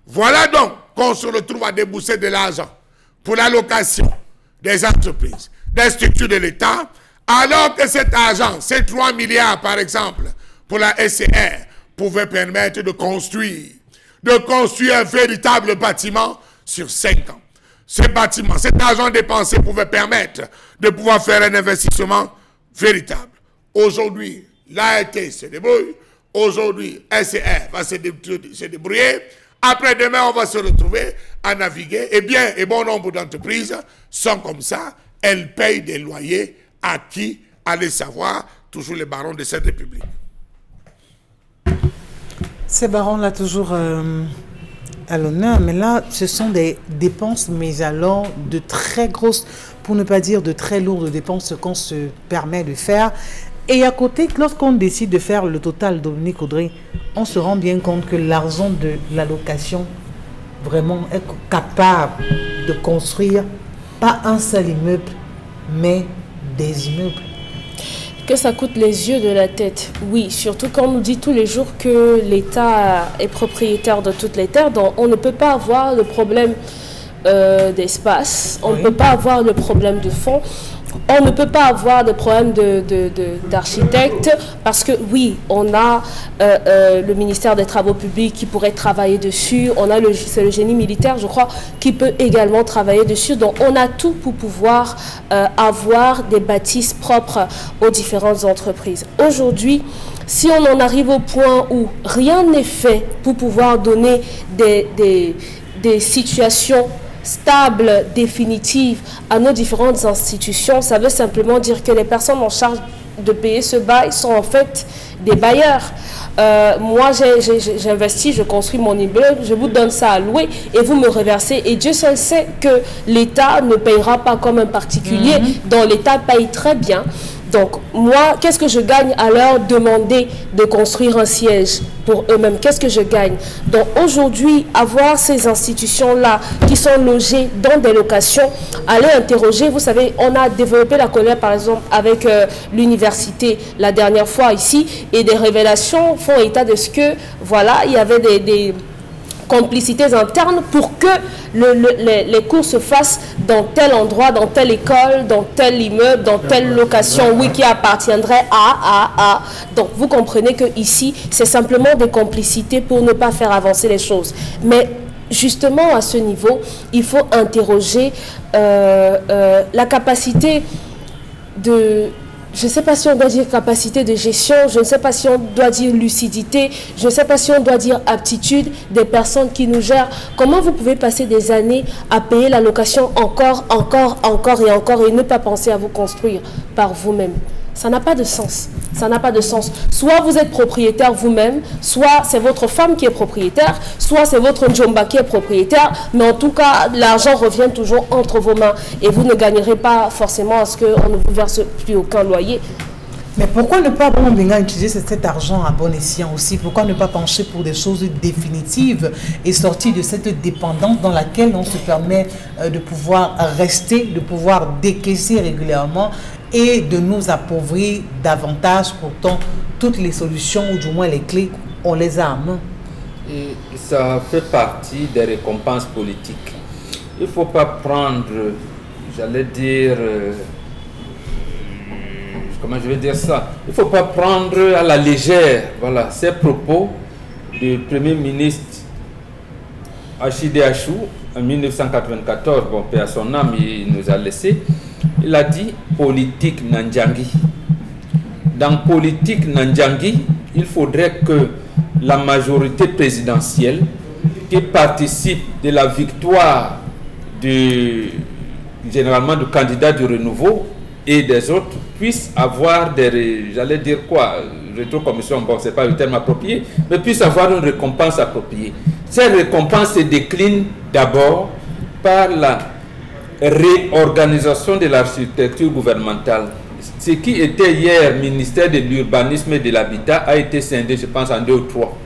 S5: Voilà donc qu'on se retrouve à débourser de l'argent pour la location des entreprises, des structures de l'État, alors que cet argent, ces 3 milliards par exemple, pour la SCR, pouvait permettre de construire un véritable bâtiment sur 5 ans. Ce bâtiment, cet argent dépensé pouvait permettre de pouvoir faire un investissement véritable. Aujourd'hui, l'ART se débrouille. Aujourd'hui, SCR va se débrouiller. Après-demain, on va se retrouver à naviguer. Et bon nombre d'entreprises sont comme ça. Elles payent des loyers à qui? Allez savoir, toujours les barons de cette République.
S1: Ces barons-là, toujours à l'honneur, mais là, ce sont des dépenses, mais alors de très grosses, pour ne pas dire de très lourdes dépenses qu'on se permet de faire. Et à côté, lorsqu'on décide de faire le total, Dominique Audrey, on se rend bien compte que l'argent de l'allocation vraiment est capable de construire pas un seul immeuble, mais des immeubles.
S4: Que ça coûte les yeux de la tête, oui, surtout quand on nous dit tous les jours que l'État est propriétaire de toutes les terres, donc on ne peut pas avoir le problème d'espace, on ne peut pas avoir le problème de fonds, on ne peut pas avoir de problème d'architecte, parce que oui, on a le ministère des Travaux publics qui pourrait travailler dessus, on a c'est le génie militaire, je crois, qui peut également travailler dessus. Donc on a tout pour pouvoir avoir des bâtisses propres aux différentes entreprises. Aujourd'hui, si on en arrive au point où rien n'est fait pour pouvoir donner des situations stable, définitive à nos différentes institutions, ça veut simplement dire que les personnes en charge de payer ce bail sont en fait des bailleurs. Moi, j'investis, je construis mon immeuble, je vous donne ça à louer et vous me reversez. Et Dieu seul sait que l'État ne payera pas comme un particulier, dont l'État paye très bien. Donc, moi, qu'est-ce que je gagne à leur demander de construire un siège pour eux-mêmes? Qu'est-ce que je gagne? Donc, aujourd'hui, avoir ces institutions-là qui sont logées dans des locations, aller interroger, vous savez, on a développé la colère, par exemple, avec l'université la dernière fois ici, et des révélations font état de ce que, voilà, il y avait des complicités internes pour que les cours se fassent dans tel endroit, dans telle école, dans tel immeuble, dans telle location, oui, qui appartiendrait à. Donc, vous comprenez que ici, c'est simplement des complicités pour ne pas faire avancer les choses. Mais justement, à ce niveau, il faut interroger la capacité de... Je ne sais pas si on doit dire capacité de gestion, je ne sais pas si on doit dire lucidité, je ne sais pas si on doit dire aptitude des personnes qui nous gèrent. Comment vous pouvez passer des années à payer la location encore et ne pas penser à vous construire par vous-même? Ça n'a pas de sens. Ça n'a pas de sens. Soit vous êtes propriétaire vous-même, soit c'est votre femme qui est propriétaire, soit c'est votre Njomba qui est propriétaire, mais en tout cas, l'argent revient toujours entre vos mains et vous ne gagnerez pas forcément à ce qu'on ne vous verse plus aucun loyer.
S1: Mais pourquoi ne pas utiliser cet argent à bon escient aussi? Pourquoi ne pas pencher pour des choses définitives et sortir de cette dépendance dans laquelle on se permet de pouvoir rester, de pouvoir décaisser régulièrement et de nous appauvrir davantage? Pourtant, toutes les solutions, ou du moins les clés, on les a en main.
S3: Et ça fait partie des récompenses politiques. Il ne faut pas prendre, j'allais dire... comment je vais dire ça? Il ne faut pas prendre à la légère, voilà, ces propos du Premier ministre Achide Achou en 1994, bon, paix à son âme, il nous a laissé. Il a dit politique Nandjangi. Dans politique Nandjangi, il faudrait que la majorité présidentielle qui participe de la victoire du généralement du candidat du renouveau et des autres, puissent avoir des, j'allais dire quoi, rétrocommission, bon, c'est pas le terme approprié, mais puissent avoir une récompense appropriée. Cette récompense se décline d'abord par la réorganisation de l'architecture gouvernementale. Ce qui était hier ministère de l'urbanisme et de l'habitat a été scindé, je pense, en 2 ou 3.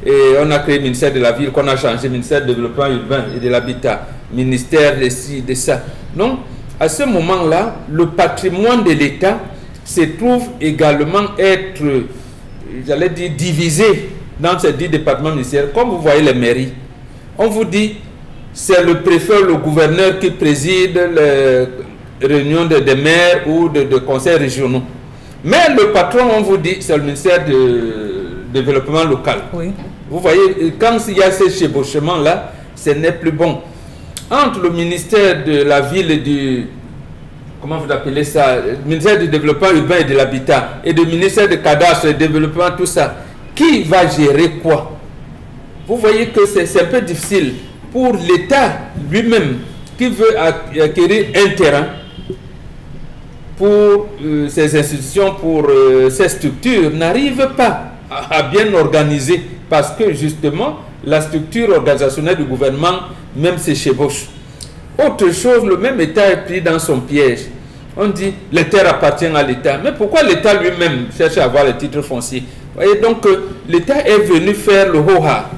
S3: Et on a créé le ministère de la ville, qu'on a changé, ministère du développement urbain et de l'habitat, ministère de ci, de ça. Donc, à ce moment-là, le patrimoine de l'État se trouve également être, j'allais dire, divisé dans ces 10 départements ministériels. Comme vous voyez les mairies, on vous dit, c'est le préfet, le gouverneur qui préside les réunions des maires ou de conseils régionaux. Mais le patron, on vous dit, c'est le ministère du développement local. Oui. Vous voyez, quand il y a ce chevauchement-là, ce n'est plus bon. Entre le ministère de la ville et du... Comment vous appelez ça? Le ministère du développement urbain et de l'habitat et le ministère du cadastre et du développement, tout ça. Qui va gérer quoi? Vous voyez que c'est un peu difficile pour l'État lui-même qui veut acquérir un terrain pour ces institutions, pour ces structures, n'arrive pas à bien organiser parce que justement la structure organisationnelle du gouvernement même se chevauche. Autre chose, le même État est pris dans son piège. On dit les terres appartiennent à l'État. Mais pourquoi l'État lui-même cherche à avoir les titres fonciers? Vous voyez, donc l'État est venu faire le ho-ha,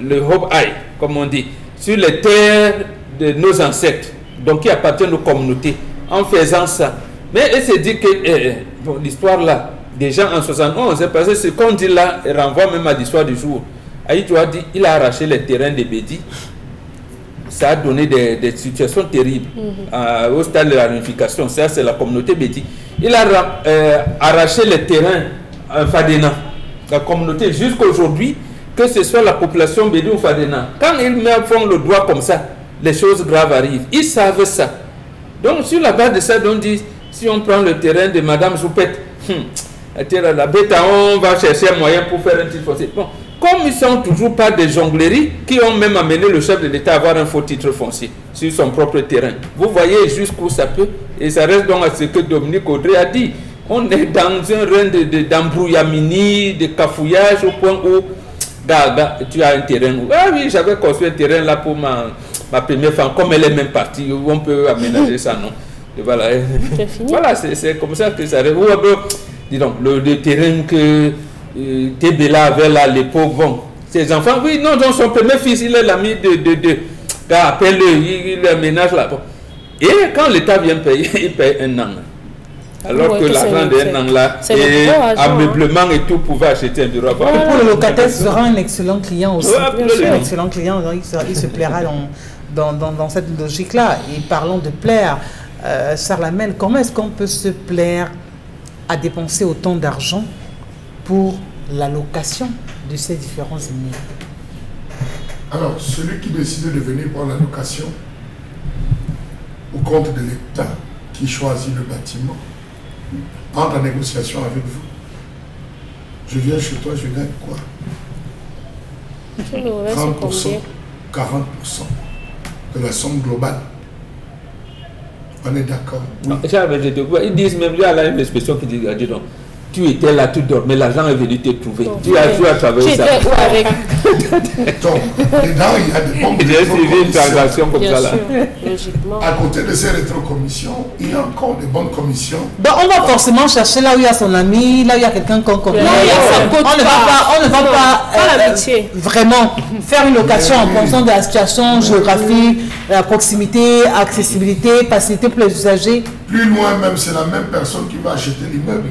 S3: le hob-aïe, comme on dit, sur les terres de nos ancêtres, donc qui appartiennent aux communautés, en faisant ça. Mais il s'est dit que bon, l'histoire là, déjà en 71, c'est parce que ce qu'on dit là renvoie même à l'histoire du jour. Aïtou a dit il a arraché les terrains de Bédi. Ça a donné des situations terribles au stade de la réunification. Ça, c'est la communauté Bédi. Il a arraché les terrains à Fadena, la communauté, jusqu'à aujourd'hui, que ce soit la population Bédi ou Fadena. Quand ils font le droit comme ça, les choses graves arrivent. Ils savent ça. Donc, sur la base de ça, on dit si on prend le terrain de Madame Zoupette, la bête, on va chercher un moyen pour faire un titre foncier. Bon, comme ils ne sont toujours pas des jongleries qui ont même amené le chef de l'État à avoir un faux titre foncier sur son propre terrain. Vous voyez jusqu'où ça peut. Et ça reste donc à ce que Dominique Audrey a dit. On est dans un règne d'embrouillamini, de cafouillage au point où tu as un terrain. Ah oui, j'avais construit un terrain là pour ma première femme. Comme elle est même partie, on peut aménager ça, non? Et voilà, voilà, c'est comme ça que ça arrive. Dis donc, le terrain que Tébéla avait là à l'époque, bon, ses enfants, oui, non, donc son premier fils, il est l'ami de appelle-le, il aménage là. Bon. Et quand l'État vient payer, il paye 1 an. Alors que l'argent de 1 an là, et ameublement et tout pouvait acheter un bureau.
S1: Pour le locataire, ce sera un excellent client aussi. Un excellent client, donc il se plaira dans cette logique-là. Et parlons de plaire, Sarlamel, comment est-ce qu'on peut se plaire à dépenser autant d'argent pour la location de ces différents immeubles?
S5: Alors, celui qui décide de venir pour la location, au compte de l'État qui choisit le bâtiment, entre en négociation avec vous. Je viens chez toi, je gagne quoi? 30%, 40% de la somme globale. On est d'accord. Oui.
S3: Ils disent même, il y a une expression qui dit, donc, tu étais là, tu dormais, l'argent est venu te trouver. Tu as travaillé ça.
S4: Tu étais où avec?
S5: Donc, dedans, il y a des bombes.
S3: J'ai suivi une transaction comme ça là.
S4: Logiquement.
S5: À côté de ces rétrocommissions, il y a encore des bonnes commissions.
S1: Donc, on va forcément chercher là où il y a son ami, là où il y a quelqu'un qu'on connaît. On ne va pas vraiment faire une location en fonction de la situation géographique, la proximité, accessibilité, facilité pour les usagers.
S5: Plus loin même, c'est la même personne qui va acheter l'immeuble.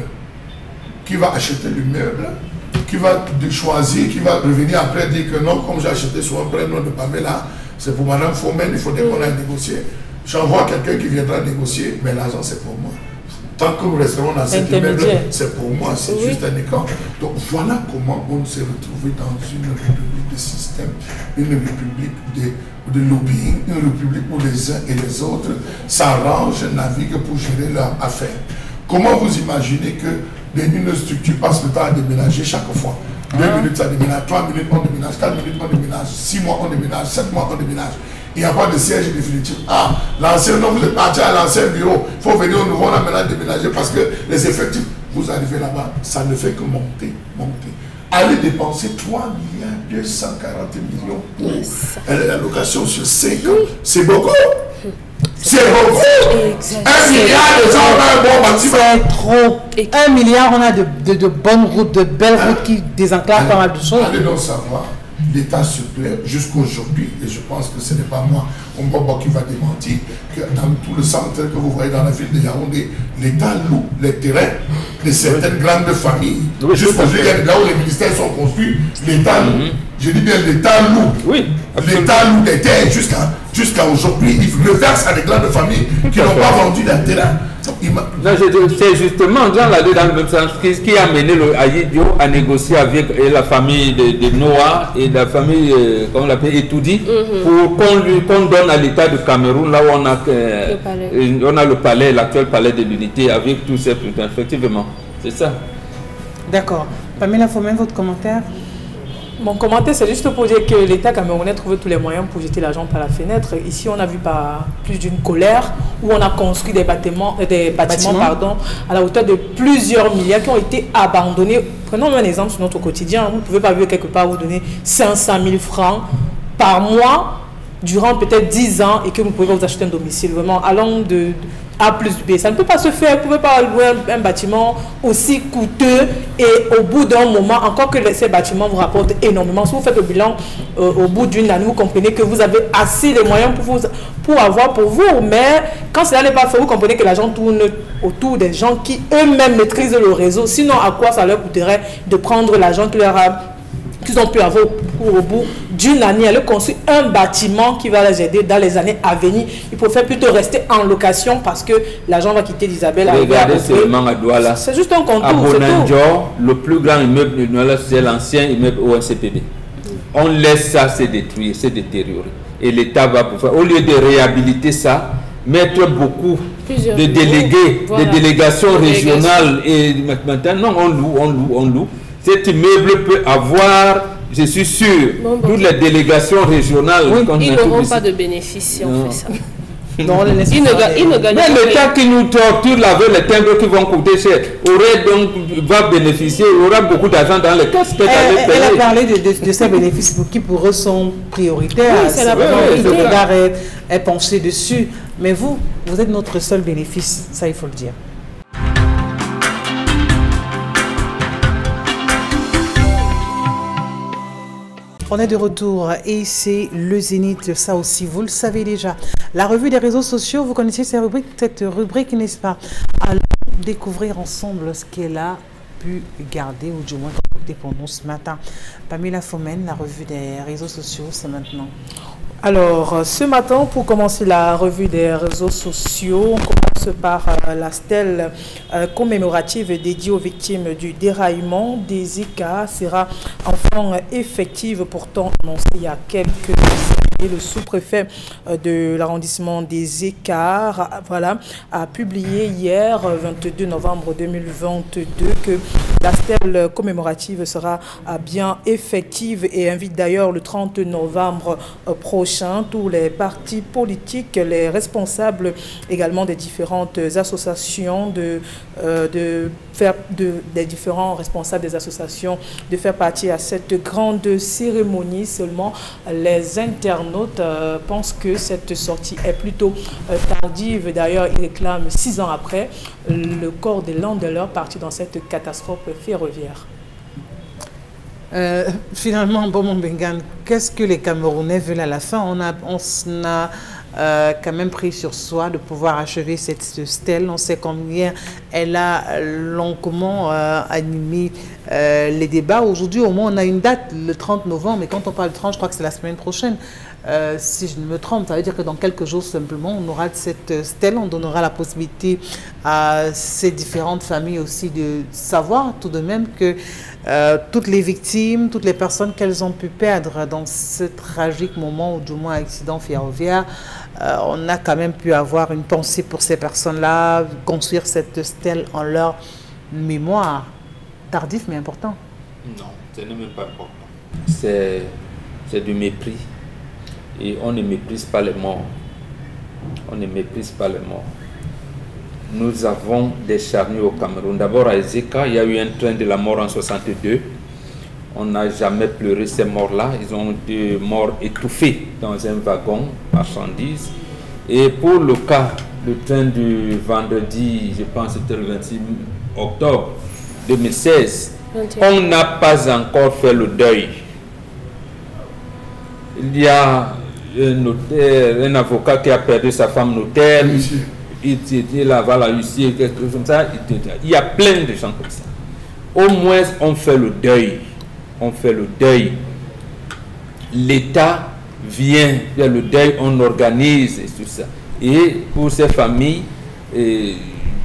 S5: Qui va acheter l'immeuble, qui va choisir, qui va revenir après dire que non, comme j'ai acheté sur un prénom de Pamela, c'est pour Madame Fomen, il faudrait qu'on aille négocier. J'envoie quelqu'un qui viendra négocier, mais l'argent c'est pour moi. Tant que nous resterons dans cet immeuble, c'est pour moi, c'est juste un écran. Donc voilà comment on s'est retrouvé dans une république de système, une république de lobbying, une république où les uns et les autres s'arrangent, naviguent pour gérer leurs affaires. Comment vous imaginez que une structure passe le temps à déménager chaque fois? 2 minutes ça déménage, 3 minutes on déménage, 4 minutes on déménage, 6 mois on déménage, 7 mois on déménage. Il n'y a pas de siège définitif. Ah, l'ancien, non, vous êtes parti à l'ancien bureau. Il faut venir au nouveau, on a maintenant déménagé parce que les effectifs, vous arrivez là-bas, ça ne fait que monter, monter. Allez dépenser 3 milliards 240 millions pour la location sur 5 ans. C'est beaucoup. C'est beaucoup. 1 milliard de gens ont un bon bâtiment.
S1: C'est trop. 1 milliard, on a de bonnes routes, de belles routes qui désenclavent pas mal de choses.
S5: Allez donc savoir, l'État se plaît jusqu'aujourd'hui, et je pense que ce n'est pas moi, Ombobo, qui va démentir, que dans tout le centre que vous voyez dans la ville de Yaoundé, l'État loue les terrains de certaines grandes familles. Jusqu'aujourd'hui, là où les ministères sont construits, l'État loue. Je dis bien l'État loue.
S3: Oui,
S5: l'État loue des terres jusqu'à aujourd'hui. Il reverse à des grandes familles qui n'ont pas vendu des terrains.
S3: C'est justement dans le même sens qui a mené le Aïdio à négocier avec la famille de Noah et la famille, comment on l'appelle, Etoudi, pour qu'on donne à l'État du Cameroun, là où on a le palais, l'actuel palais de l'unité, avec tous ces trucs. Effectivement, c'est ça.
S1: D'accord. Pamela Fomen, votre commentaire?
S2: Mon commentaire, c'est juste pour dire que l'État camerounais trouve tous les moyens pour jeter l'argent par la fenêtre. Ici, on a vu par plus d'une colère où on a construit des bâtiments à la hauteur de plusieurs milliards qui ont été abandonnés. Prenons un exemple sur notre quotidien. Vous ne pouvez pas vivre quelque part, vous donner 500 000 francs par mois durant peut-être 10 ans et que vous pouvez vous acheter un domicile. Vraiment, allons de A plus B. Ça ne peut pas se faire. Vous ne pouvez pas louer un bâtiment aussi coûteux et au bout d'un moment, encore que ces bâtiments vous rapportent énormément. Si vous faites le bilan au bout d'une année, vous comprenez que vous avez assez de moyens pour avoir pour vous. Mais quand cela n'est pas fait, vous comprenez que l'argent tourne autour des gens qui eux-mêmes maîtrisent le réseau. Sinon, à quoi ça leur coûterait de prendre l'argent qu'ils ont pu avoir au bout d'une année, aller construire un bâtiment qui va les aider dans les années à venir. Il préfère plutôt rester en location parce que l'argent va quitter d'Isabelle.
S3: Regardez seulement à Douala.
S2: C'est juste un contour.
S3: À Bonandior, le plus grand immeuble de Douala, c'est l'ancien immeuble ONCPD. On laisse ça se détruire, se détériorer. Et l'État va pouvoir, au lieu de réhabiliter ça, mettre beaucoup de délégués, voilà, de délégations régionales. Et maintenant, on loue. Cet immeuble peut avoir, je suis sûr, toutes les délégations régionales.
S4: Oui, ils n'auront pas de bénéfices si on fait ça.
S1: Non,
S4: ils ne gagnent pas.
S3: Mais l'État qui nous torture avec les timbres qui vont coûter cher, va bénéficier, aura beaucoup d'argent dans les caisses.
S1: Elle a parlé de ces bénéfices qui pour eux sont prioritaires.
S4: Oui, c'est la priorité.
S1: Le regard est penché dessus. Mais vous êtes notre seul bénéfice, ça il faut le dire. On est de retour et c'est le Zénith, ça aussi, vous le savez déjà. La revue des réseaux sociaux, vous connaissez cette rubrique, n'est-ce pas? Allons découvrir ensemble ce qu'elle a pu garder ou du moins concocter pour nous ce matin. Pamela Fomen, la revue des réseaux sociaux, c'est maintenant.
S2: Alors, ce matin, pour commencer la revue des réseaux sociaux, on commence par la stèle commémorative dédiée aux victimes du déraillement des ICA sera enfin effective, pourtant annoncée il y a quelques années. Le sous-préfet de l'arrondissement des Écarts a publié hier, 22 novembre 2022, que la stèle commémorative sera bien effective et invite d'ailleurs le 30 novembre prochain tous les partis politiques, les responsables également des différentes associations, des différents responsables des associations de faire partie à cette grande cérémonie. Seulement, les internautes pensent que cette sortie est plutôt tardive. D'ailleurs, ils réclament 6 ans après le corps de l'un de leurs partis dans cette catastrophe ferroviaire.
S1: Finalement, Bomo Bengan, qu'est-ce que les Camerounais veulent à la fin? On a quand même pris sur soi de pouvoir achever cette stèle. On sait combien elle a longuement animé les débats. Aujourd'hui, au moins, on a une date, le 30 novembre, mais quand on parle de 30, je crois que c'est la semaine prochaine. Si je ne me trompe, ça veut dire que dans quelques jours simplement, on aura cette stèle, on donnera la possibilité à ces différentes familles aussi de savoir tout de même que toutes les victimes, toutes les personnes qu'elles ont pu perdre dans ce tragique moment, ou du moins accident ferroviaire, on a quand même pu avoir une pensée pour ces personnes-là, construire cette stèle en leur mémoire. Tardif mais important.
S3: Non, ce n'est même pas important. C'est du mépris. et on ne méprise pas les morts. On ne méprise pas les morts. Nous avons des charniers au Cameroun. D'abord à Ezeka, il y a eu un train de la mort en 62. On n'a jamais pleuré ces morts-là. Ils ont été morts étouffés dans un wagon marchandises. Et pour le cas, le train du vendredi, je pense que c'était le 26 octobre 2016, on n'a pas encore fait le deuil. Il y a un notaire, un avocat qui a perdu sa femme notaire. Il était là-bas, la huissier, quelque chose comme ça. Il y a plein de gens comme ça. Au moins, on fait le deuil. On fait le deuil. L'État vient faire le deuil, on organise et tout ça. Et pour ces familles,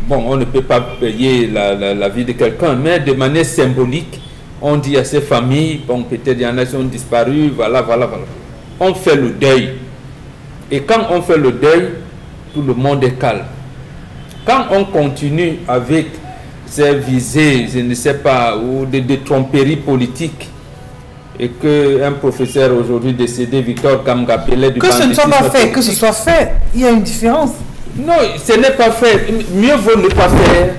S3: bon, on ne peut pas payer la vie de quelqu'un, mais de manière symbolique, on dit à ces familles, bon, peut-être il y en a qui ont disparu, voilà, voilà, voilà. On fait le deuil. Et quand on fait le deuil, tout le monde est calme. Quand on continue avec ces visées, je ne sais pas, ou des tromperies politiques, et qu'un professeur aujourd'hui décédé, Victor Kamgapele, du
S1: que ce ne soit pas fait, que ce soit fait, il y a une différence.
S3: Non, ce n'est pas fait. Mieux vaut ne pas faire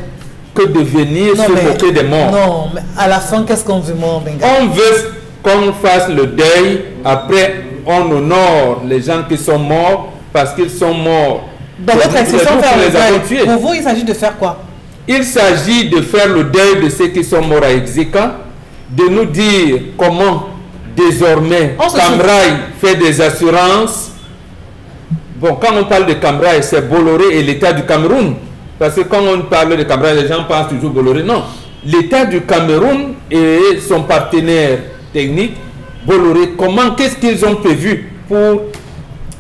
S3: que de venir se moquer des morts.
S1: Non, mais à la fin, qu'est-ce qu'on veut, mon Benga?
S3: On veut qu'on fasse le deuil, après on honore les gens qui sont morts parce qu'ils sont morts.
S1: Dans votre expression, pour vous, il s'agit de faire quoi?
S3: Il s'agit de faire le deuil de ceux qui sont morts à Ezeka, de nous dire comment désormais Camraï fait des assurances. Bon, quand on parle de Camraï, c'est Bolloré et l'État du Cameroun. Parce que quand on parle de Camraï, les gens pensent toujours Bolloré. Non, l'État du Cameroun et son partenaire technique, Bolloré, qu'est-ce qu'ils ont prévu pour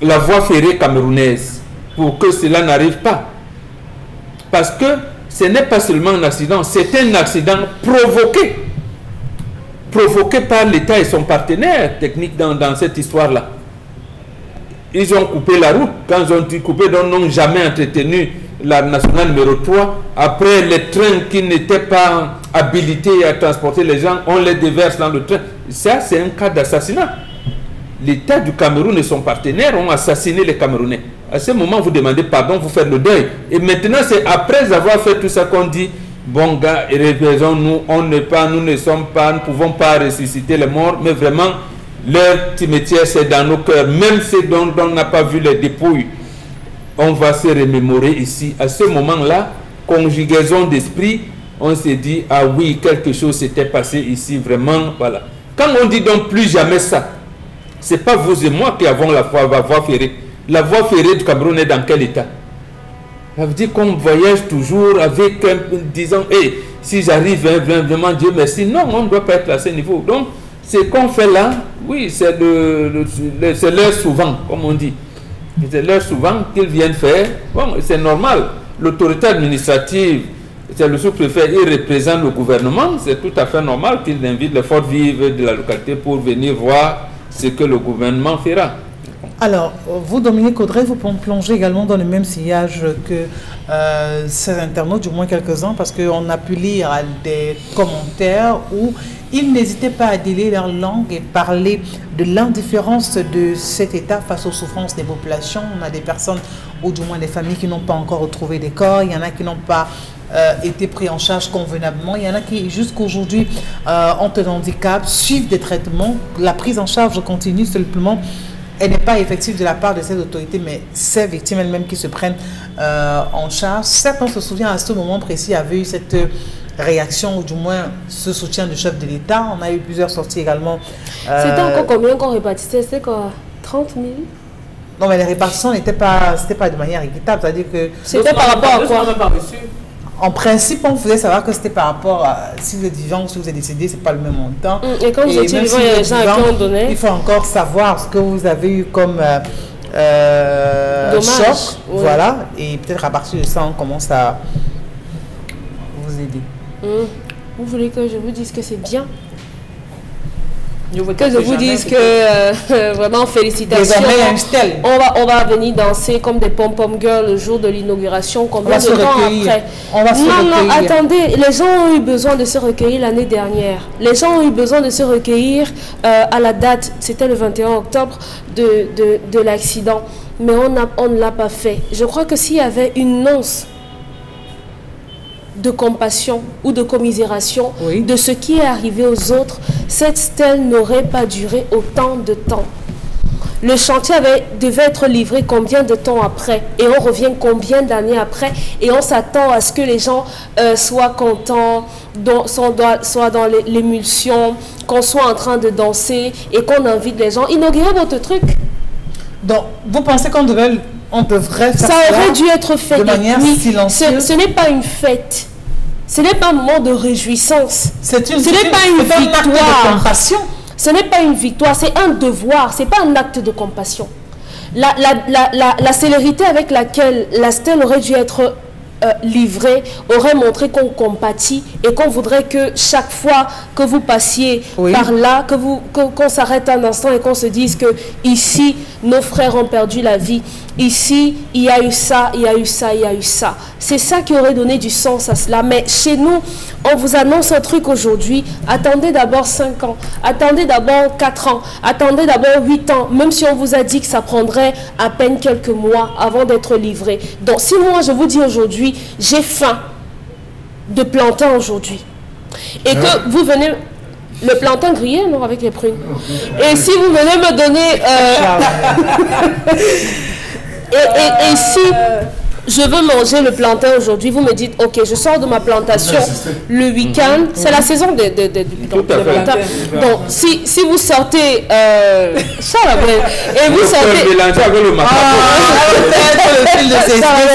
S3: la voie ferrée camerounaise, pour que cela n'arrive pas? Parce que ce n'est pas seulement un accident, c'est un accident provoqué par l'État et son partenaire technique dans cette histoire-là. Ils ont coupé la route. Quand ils ont dit coupé, ils n'ont jamais entretenu la nationale numéro 3. Après, les trains qui n'étaient pas habilités à transporter les gens, on les déverse dans le train. Ça, c'est un cas d'assassinat. L'État du Cameroun et son partenaire ont assassiné les Camerounais. À ce moment, vous demandez pardon, vous faites le deuil. Et maintenant, c'est après avoir fait tout ça qu'on dit, bon gars, nous ne pouvons pas ressusciter les morts, mais vraiment, leur cimetière, c'est dans nos cœurs. Même ceux dont on n'a pas vu les dépouilles, on va se remémorer ici. À ce moment-là, conjugaison d'esprit, on s'est dit, ah oui, quelque chose s'était passé ici, vraiment, voilà. Quand on dit donc plus jamais ça, c'est pas vous et moi qui avons la voie ferrée. La voie ferrée du Cameroun est dans quel état? Ça veut dire qu'on voyage toujours avec, disons, hey, si j'arrive, vraiment, Dieu merci. Non, on ne doit pas être à ce niveau. Donc, ce qu'on fait là, oui, c'est l'heure souvent, comme on dit. C'est l'heure souvent qu'ils viennent faire. Bon, c'est normal. L'autorité administrative, c'est le sous-préfet, il représente le gouvernement. C'est tout à fait normal qu'il invite les forces vives de la localité pour venir voir ce que le gouvernement fera.
S1: Alors, vous, Dominique Audrey, vous plongez également dans le même sillage que ces internautes, du moins quelques-uns, parce qu'on a pu lire des commentaires où ils n'hésitaient pas à délier leur langue et parler de l'indifférence de cet État face aux souffrances des populations. On a des personnes, ou du moins des familles, qui n'ont pas encore retrouvé des corps. Il y en a qui n'ont pas été pris en charge convenablement. Il y en a qui, jusqu'aujourd'hui, ont un handicap, suivent des traitements. La prise en charge continue simplement. Elle n'est pas effective de la part de ces autorités, mais ces victimes elles-mêmes qui se prennent en charge. Certes, on se souvient à ce moment précis, il y avait eu cette réaction, ou du moins ce soutien du chef de l'État. On a eu plusieurs sorties également.
S4: C'était encore combien qu'on répartissait? C'était quoi? 30 000?
S1: Non, mais les répartitions n'étaient pas de manière équitable. C'est-à-dire que...
S4: C'était par rapport à quoi?
S1: En principe, on faisait savoir que c'était par rapport à si vous êtes vivant ou si vous êtes décédé, c'est pas le même montant.
S4: Et quand vous étiez vivant, il y a des gens à qui on donnait.
S1: Il faut encore savoir ce que vous avez eu comme choc. Ouais. Voilà. Et peut-être à partir de ça, on commence à vous aider.
S4: Vous voulez que je vous dise que c'est bien? Que je vous dise que vraiment félicitations. On va venir danser comme des pom-pom girls le jour de l'inauguration. Combien de temps après? Non, attendez, les gens ont eu besoin de se recueillir l'année dernière. Les gens ont eu besoin de se recueillir à la date, c'était le 21 octobre de l'accident. Mais on ne l'a pas fait. Je crois que s'il y avait une once de compassion ou de commisération de ce qui est arrivé aux autres, cette stèle n'aurait pas duré autant de temps. Le chantier devait être livré combien de temps après? Et on revient combien d'années après? Et on s'attend à ce que les gens soient contents, soient dans l'émulsion, qu'on soit en train de danser et qu'on invite les gens. Inaugurez votre truc.
S1: Donc, vous pensez qu'on devrait faire
S4: ça aurait dû être fait
S1: de manière silencieuse?
S4: Ce n'est pas une fête. Ce n'est pas un moment de réjouissance. Ce n'est pas une victoire. Ce n'est pas une victoire, c'est un devoir. Ce n'est pas un acte de compassion. La célérité avec laquelle la stèle aurait dû être livrée aurait montré qu'on compatit et qu'on voudrait que chaque fois que vous passiez par là, qu'on s'arrête un instant et qu'on se dise que ici, nos frères ont perdu la vie. Ici, il y a eu ça, il y a eu ça, il y a eu ça. C'est ça qui aurait donné du sens à cela. Mais chez nous, on vous annonce un truc aujourd'hui. Attendez d'abord 5 ans. Attendez d'abord 4 ans. Attendez d'abord 8 ans. Même si on vous a dit que ça prendrait à peine quelques mois avant d'être livré. Donc, si moi, je vous dis aujourd'hui, j'ai faim de plantain aujourd'hui. Et que vous venez... Le plantain grillé, non, avec les prunes. Et si vous venez me donner... Et si je veux manger le plantain aujourd'hui, vous me dites, ok, je sors de ma plantation le week-end, c'est la saison de plantain. Donc, si vous sortez, Charles, et vous sortez...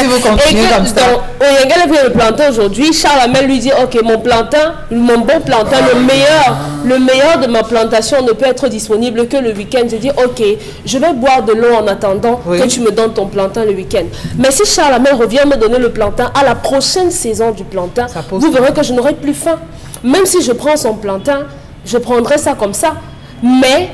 S1: si vous continuez comme ça.
S4: Le plantain aujourd'hui, Charles Amel lui dit, ok, mon plantain, mon bon plantain, le meilleur de ma plantation ne peut être disponible que le week-end. Je dis, ok, je vais boire de l'eau en attendant que tu me donnes ton plantain le week-end. Mais si Charles Amel revient me donner le plantain à la prochaine saison du plantain, vous verrez que je n'aurai plus faim. Même si je prends son plantain, je prendrai ça comme ça. Mais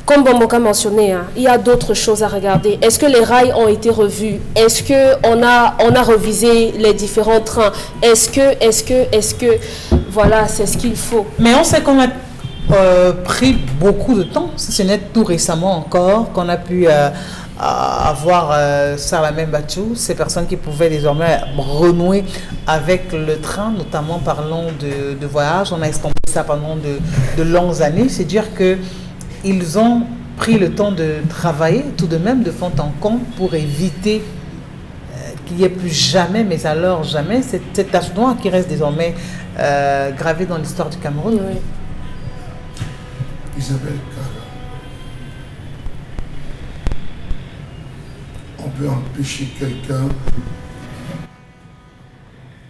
S4: comme Bamboka mentionné, il y a d'autres choses à regarder. Est-ce que les rails ont été revus? Est-ce qu'on a revisé les différents trains? Est-ce que, voilà, c'est ce qu'il faut.
S1: Mais on sait qu'on a pris beaucoup de temps, si ce n'est tout récemment encore, qu'on a pu avoir Salamé Bachou, ces personnes qui pouvaient désormais renouer avec le train, notamment parlons de voyage. On a estompé ça pendant de longues années. C'est dire que ils ont pris le temps de travailler tout de même de fond en comble pour éviter qu'il n'y ait plus jamais, mais alors jamais, cette tache noire qui reste désormais gravée dans l'histoire du Cameroun.
S4: Oui.
S5: Isabelle Kara, on peut empêcher quelqu'un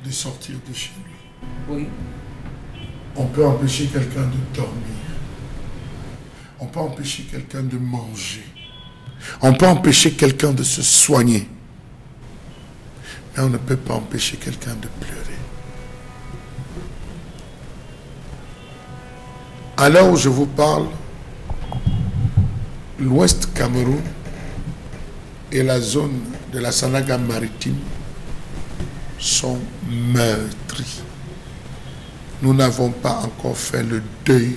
S5: de sortir de chez lui.
S1: Oui.
S5: On peut empêcher quelqu'un de dormir. On peut empêcher quelqu'un de manger. On peut empêcher quelqu'un de se soigner. Mais on ne peut pas empêcher quelqu'un de pleurer. À l'heure où je vous parle, l'Ouest Cameroun et la zone de la Sanaga maritime sont meurtris. Nous n'avons pas encore fait le deuil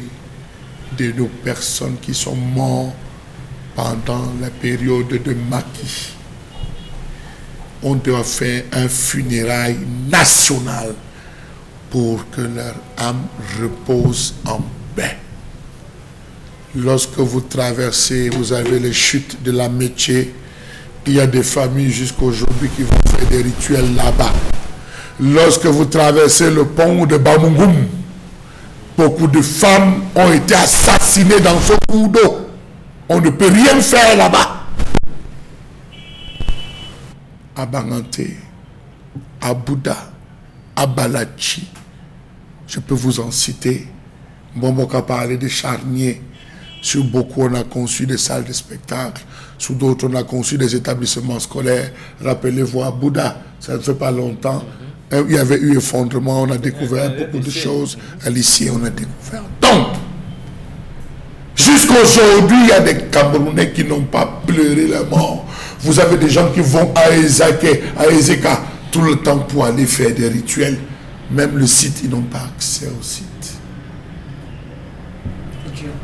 S5: de nos personnes qui sont mortes pendant la période de maquis. On doit faire un funérail national pour que leur âme repose en paix. Lorsque vous traversez, vous avez les chutes de la Métier. Il y a des familles jusqu'aujourd'hui qui vont faire des rituels là-bas. Lorsque vous traversez le pont de Bamungum, beaucoup de femmes ont été assassinées dans ce cours d'eau. On ne peut rien faire là-bas. À Bangante, à Bouddha, à Balachi, je peux vous en citer. Mbomboka parlait de charniers. Sur beaucoup, on a conçu des salles de spectacle. Sur d'autres, on a conçu des établissements scolaires. Rappelez-vous à Bouddha, Ça ne fait pas longtemps. Il y avait eu effondrement, on a découvert beaucoup de choses. À l'ICI, on a découvert. Donc, jusqu'aujourd'hui, il y a des Camerounais qui n'ont pas pleuré la mort. Vous avez des gens qui vont à Ezeka tout le temps pour aller faire des rituels. Même le site, ils n'ont pas accès au site.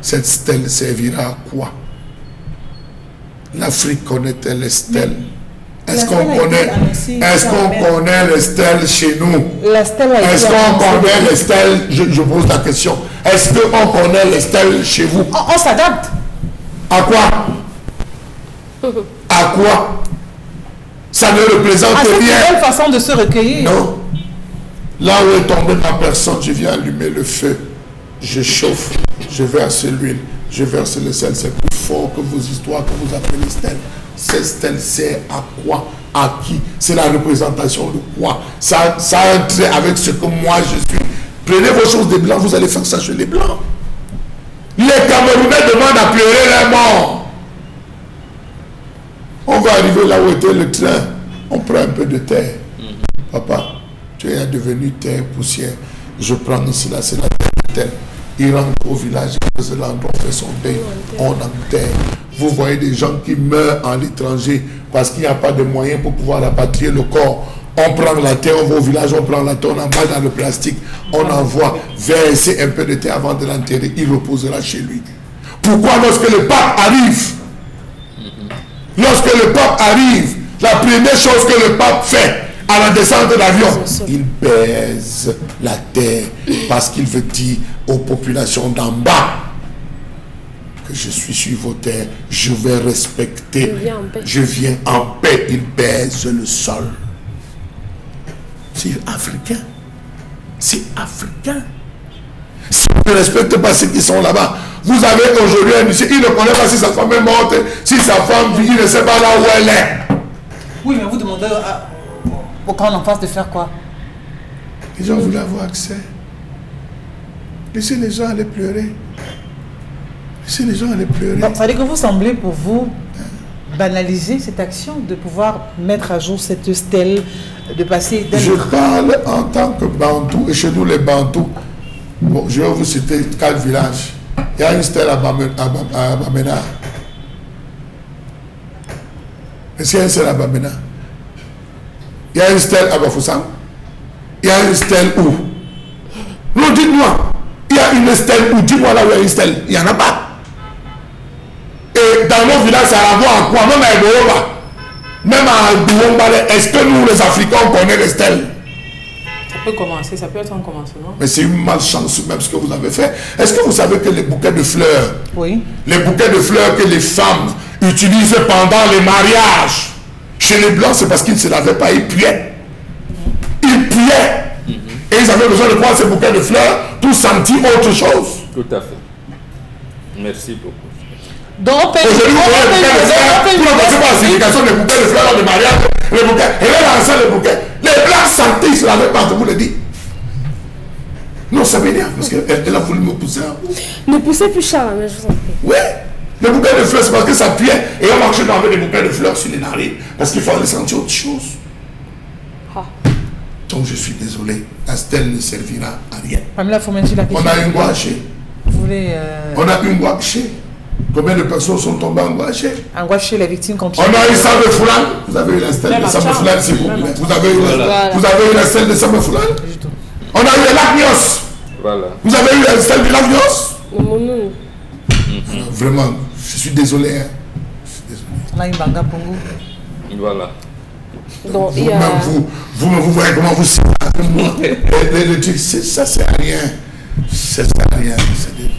S5: Cette stèle servira à quoi? L'Afrique connaît-elle les stèles? Est-ce qu'on connaît les stèles chez nous? Est-ce qu'on connaît les stèles? Je pose la question. Est-ce qu'on connaît les stèles chez vous?
S1: On s'adapte.
S5: À quoi? À quoi? Ça ne représente rien.
S1: C'est une belle façon de se recueillir.
S5: Non. Là où est tombée ma personne, je viens allumer le feu. Je chauffe, je verse l'huile, je verse le sel. C'est plus fort que vos histoires que vous appelez stèles. Ces stèles servent à quoi? À qui? C'est la représentation de quoi? Ça a un trait avec ce que moi je suis. Prenez vos choses des blancs, vous allez faire ça chez les blancs. Les Camerounais demandent à pleurer les morts. On va arriver là où était le train. On prend un peu de terre. Papa, tu es devenu terre, poussière. Je prends ici, là, c'est la terre. Il rentre au village, on fait son deuil, on enterre. Vous voyez des gens qui meurent en l'étranger parce qu'il n'y a pas de moyens pour pouvoir rapatrier le corps. On prend la terre, on va au village, on prend la terre, on emballe dans le plastique, on envoie verser un peu de terre avant de l'enterrer, il reposera chez lui. Pourquoi lorsque le pape arrive, la première chose que le pape fait à la descente de l'avion, il baise la terre parce qu'il veut dire aux populations d'en bas que je suis sur vos terres, je vais respecter, je viens en paix. Il baise le sol. C'est africain. C'est africain. Si vous ne respectez pas ceux qui sont là-bas, vous avez aujourd'hui un monsieur, il ne connaît pas si sa femme est morte, si sa femme vit, il ne sait pas là où elle est.
S1: Oui, mais vous demandez au camp en face de faire quoi?
S5: Les gens voulaient avoir accès. Laissez les gens aller pleurer. Laissez les gens aller pleurer.
S1: Donc, ça veut dire que vous semblez pour vous banaliser cette action de pouvoir mettre à jour cette stèle, de passer...
S5: Je parle en tant que Bantou, et chez nous les Bantous, bon, je vais vous citer 4 villages. Il y a une stèle à Bamena. Est-ce qu'il y a une stèle à Bamena? Il y a une stèle à Bafoussam. Il y a une stèle où? Non, dites-moi. Il y a une stèle où? Dis-moi là où il y a une stèle. Il n'y en a pas. Et dans nos villages, ça a à voir à quoi? Même à Ebooba, même à Douomba, est-ce que nous, les Africains, on connaît les stèles?
S2: Ça peut commencer, ça peut être un commencement.
S5: Mais c'est une malchance même ce que vous avez fait. Est-ce que vous savez que les bouquets de fleurs,
S1: oui,
S5: les bouquets de fleurs que les femmes utilisent pendant les mariages, chez les Blancs, c'est parce qu'ils ne se lavaient pas, ils puaient. Ils puaient. Et ils avaient besoin de prendre ces bouquets de fleurs pour sentir autre chose.
S3: Tout à fait. Merci beaucoup.
S1: Donc,
S5: aujourd'hui, vous voyez les bouquets de fleurs, pour ne passer par la signification des bouquets de fleurs lors des mariages, les bouquets, et là, lancer les bouquets. Les Blancs sentaient, ils ne se lavaient pas, je vous le dis. Non, ça m'énerve, parce qu'elle a voulu me pousser un bout.
S4: Ne poussez plus Charles, mais je vous en prie.
S5: Oui. Les bouquets de fleurs, c'est parce que ça puait. Et on marchait dans des bouquets de fleurs sur les narines. Parce qu'il fallait sentir autre chose.
S4: Ah.
S5: Donc je suis désolé. La stèle ne servira à rien.
S1: Pamela, il faut mentionner la question.
S5: On a une gouachée.
S1: Vous voulez...
S5: On a une gouachée. Combien de personnes sont tombées en gouachée?
S1: En gouachée, les victimes
S5: On a eu Samba Foulane. Vous avez eu la stèle de Samba Foulane, s'il vous plaît. Vous avez eu la stèle de Samba Foulane. On a eu le lac Nyos.
S3: Voilà.
S5: Vous avez eu la stèle du lac Nyos.
S4: Non.
S5: Vraiment, je suis désolé. Hein. Je suis désolé.
S1: On a une banga pour vous.
S3: Voilà.
S4: Donc,
S5: vous voyez comment vous le truc, ça sert à rien. Ça sert à rien.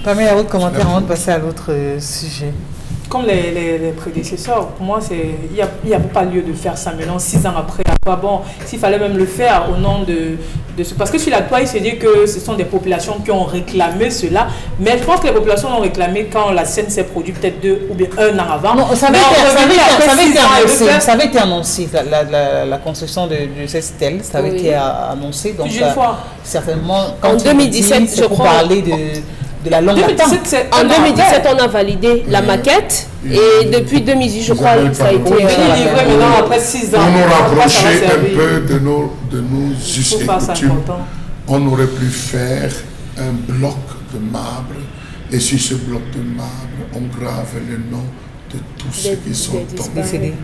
S1: Pamela, votre commentaire avant de passer à l'autre sujet.
S2: Comme les prédécesseurs, pour moi, il n'y a pas lieu de faire ça maintenant, 6 ans après. À quoi bon? S'il fallait même le faire au nom de ce... Parce que sur la toile, il se dit que ce sont des populations qui ont réclamé cela. Mais je pense que les populations l'ont réclamé quand la scène s'est produite peut-être 2 ou bien 1 an avant.
S1: Non, ça avait été annoncé, la construction de cette stèle, ça avait été annoncé. Donc,
S2: plusieurs fois.
S1: Certainement,
S4: en 2017,
S1: je crois. Pour parler de de la longue attente.
S4: En 2017, on a validé la maquette et depuis 2018, je crois que ça a été
S2: maintenant après 6 ans.
S5: Pour nous rapprocher un peu de nos us et coutumes, on aurait pu faire un bloc de marbre et sur ce bloc de marbre, on grave le nom de tous ceux qui sont tombés.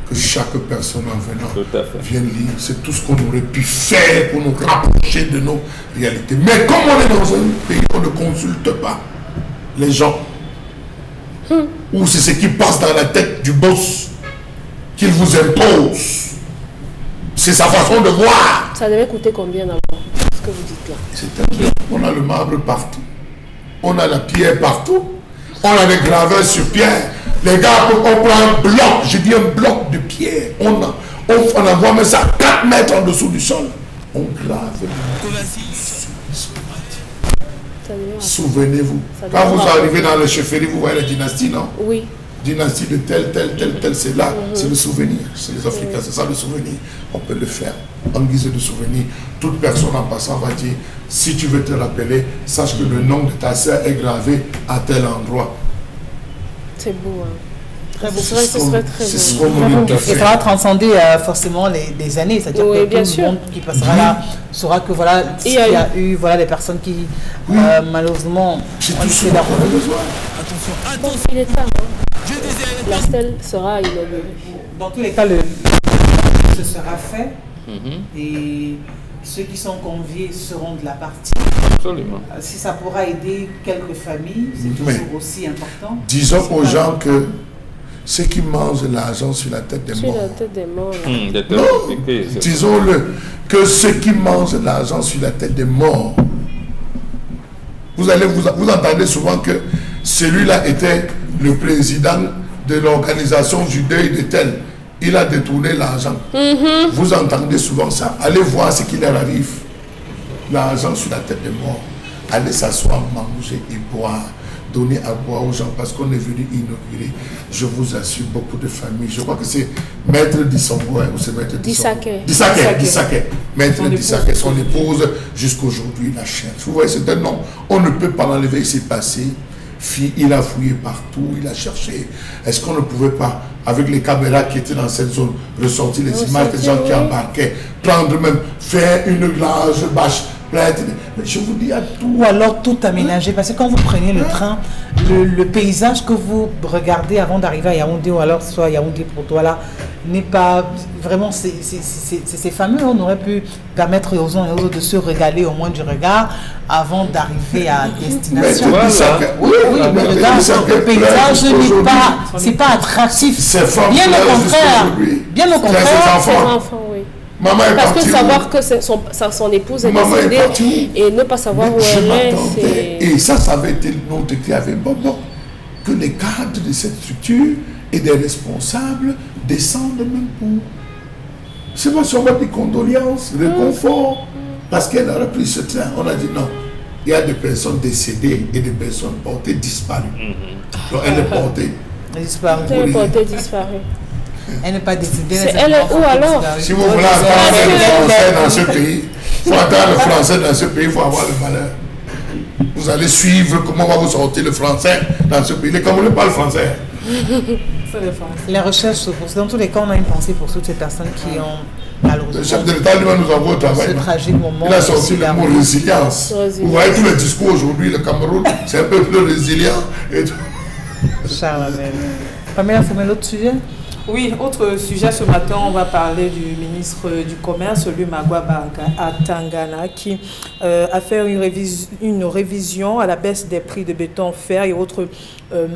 S5: Que chaque personne en venant vienne lire. C'est tout ce qu'on aurait pu faire pour nous rapprocher de nos réalités. Mais comme on est dans un pays où on ne consulte pas les gens, ou c'est ce qui passe dans la tête du boss qu'il vous impose, c'est sa façon de voir.
S4: Ça devait coûter combien d'abord, ce que vous dites là?
S5: On a le marbre partout, on a la pierre partout, on a des graveurs sur pierre. Les gars, on prend un bloc, je dis un bloc de pierre, on envoie même ça 4 mètres en dessous du sol. On grave. Souvenez-vous, quand vous arrivez dans les chefferies, vous voyez la dynastie, non?
S4: Oui.
S5: Dynastie de tel, c'est là, c'est le souvenir. C'est les Africains, c'est ça le souvenir. On peut le faire en guise de souvenir. Toute personne en passant va dire, si tu veux te rappeler, sache que le nom de ta sœur est gravé à tel endroit.
S4: C'est beau, hein. Très beau. Ce serait très
S5: beau.
S1: Et ça va transcender forcément les années. C'est-à-dire que tout le monde qui passera là saura que voilà, il y a eu voilà, des personnes qui malheureusement ont laissé leur besoin.
S4: Attention. Il est tard. Hein. La stèle sera inaugurée.
S1: Dans tous les cas, ce sera fait. Et ceux qui sont conviés seront de la partie.
S3: Absolument.
S1: Si ça pourra aider quelques familles, c'est toujours aussi important.
S5: Disons aux gens que ceux qui mangent l'argent sur la tête des morts.
S4: Sur la tête des morts.
S5: Non, disons-le, que ceux qui mangent l'argent sur la tête des morts. Vous entendez souvent que celui-là était le président de l'organisation du deuil de tel. Il a détourné l'argent. Vous entendez souvent ça. Allez voir ce qui leur arrive. L'argent sur la tête des morts. Allez s'asseoir, manger et boire. Donner à boire aux gens parce qu'on est venu inaugurer. Je vous assure, beaucoup de familles. Je crois que c'est Maître Dissongo ou c'est Maître Dissaké. Maître Dissaké, son épouse, jusqu'aujourd'hui, la cherche. Vous voyez, c'est un nom. On ne peut pas l'enlever. Il s'est passé. Il a fouillé partout, il a cherché. Est-ce qu'on ne pouvait pas, avec les caméras qui étaient dans cette zone, ressortir les images des gens qui embarquaient, prendre même, faire une large bâche, mais je vous dis à tout.
S1: Ou alors tout aménager, parce que quand vous prenez le train, le paysage que vous regardez avant d'arriver à Yaoundé, ou alors soit Yaoundé pour toi là, n'est pas vraiment, c'est fameux. On aurait pu permettre aux uns et aux autres de se régaler au moins du regard avant d'arriver à destination. Oui, mais le paysage n'est pas, c'est pas attractif. Bien au contraire. Bien au contraire.
S5: Maman est
S4: parce
S5: partie
S4: que savoir que son épouse est décédée et ne pas savoir où elle est.
S5: Et ça avait été notre qui avait bon, que les cadres de cette structure et des responsables descendent même pour. C'est pas seulement des condoléances, réconfort, parce qu'elle aurait pris ce train. On a dit non. Il y a des personnes décédées et des personnes portées disparues. Donc elle est portée
S1: disparue.
S4: Elle est portée disparue.
S1: Elle n'est pas décédée.
S4: Elle est où alors?
S5: Si vous voulez apprendre le français dans ce pays, il faut apprendre le français dans ce pays, il faut avoir le malheur. Vous allez suivre comment va vous sortir le français dans ce pays. Les Camerounais parlent français.
S1: Les recherches se poursuivent. Dans tous les cas, on a une pensée pour toutes ces personnes qui ont malheureusement.
S5: Le chef de l'État lui-même nous envoie au travail.
S1: Ce tragique moment.
S5: Il a sorti le mot résilience. Vous voyez tous les discours aujourd'hui, le Cameroun, c'est un peu plus résilient.
S1: Charles, Pamela, vous mettez l'autre sujet?
S2: Oui, autre sujet ce matin, on va parler du ministre du Commerce, Magua Atangana, qui a fait une révision à la baisse des prix de béton, fer et autres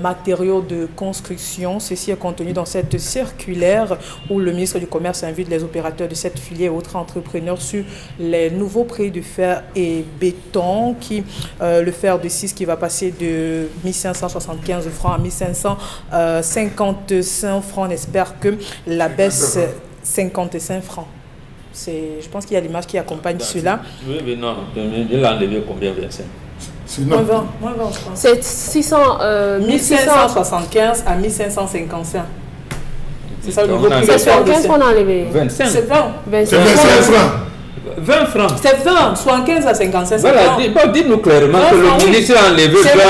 S2: matériaux de construction. Ceci est contenu dans cette circulaire où le ministre du Commerce invite les opérateurs de cette filière et autres entrepreneurs sur les nouveaux prix du fer et béton, le fer de 6 qui va passer de 1575 francs à 1555 francs. On espère que la baisse 55 francs. Je pense qu'il y a l'image qui accompagne cela.
S3: Oui, mais non, il a enlevé combien, 25?
S4: C'est
S2: 1575 à 1555. C'est ça le nouveau prix.
S4: C'est 15 qu'on a enlevé.
S3: 25.
S2: C'est 20.
S5: 25 francs.
S3: 20 francs.
S2: C'est 20, soit 15 à 55.
S3: Voilà, dites-nous clairement que le ministre a enlevé 20 francs.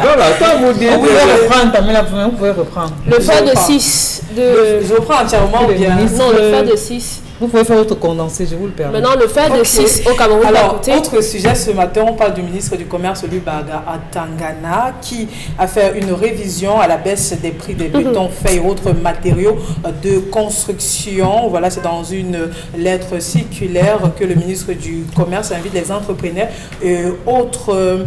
S3: Voilà, quand vous dites...
S1: Vous pouvez reprendre, Pamela, vous pouvez reprendre.
S4: Le fait de 6.
S2: Je reprends entièrement bien.
S4: Non, le fait de 6.
S1: Vous pouvez faire votre condensé, je vous le permets.
S4: Maintenant, le fait de 6 au Cameroun.
S2: Alors, autre sujet, ce matin, on parle du ministre du Commerce, Lubaga Atangana, qui a fait une révision à la baisse des prix des bétons, fer et autres matériaux de construction. Voilà, c'est dans une lettre circulaire que le ministre du Commerce invite les entrepreneurs et autres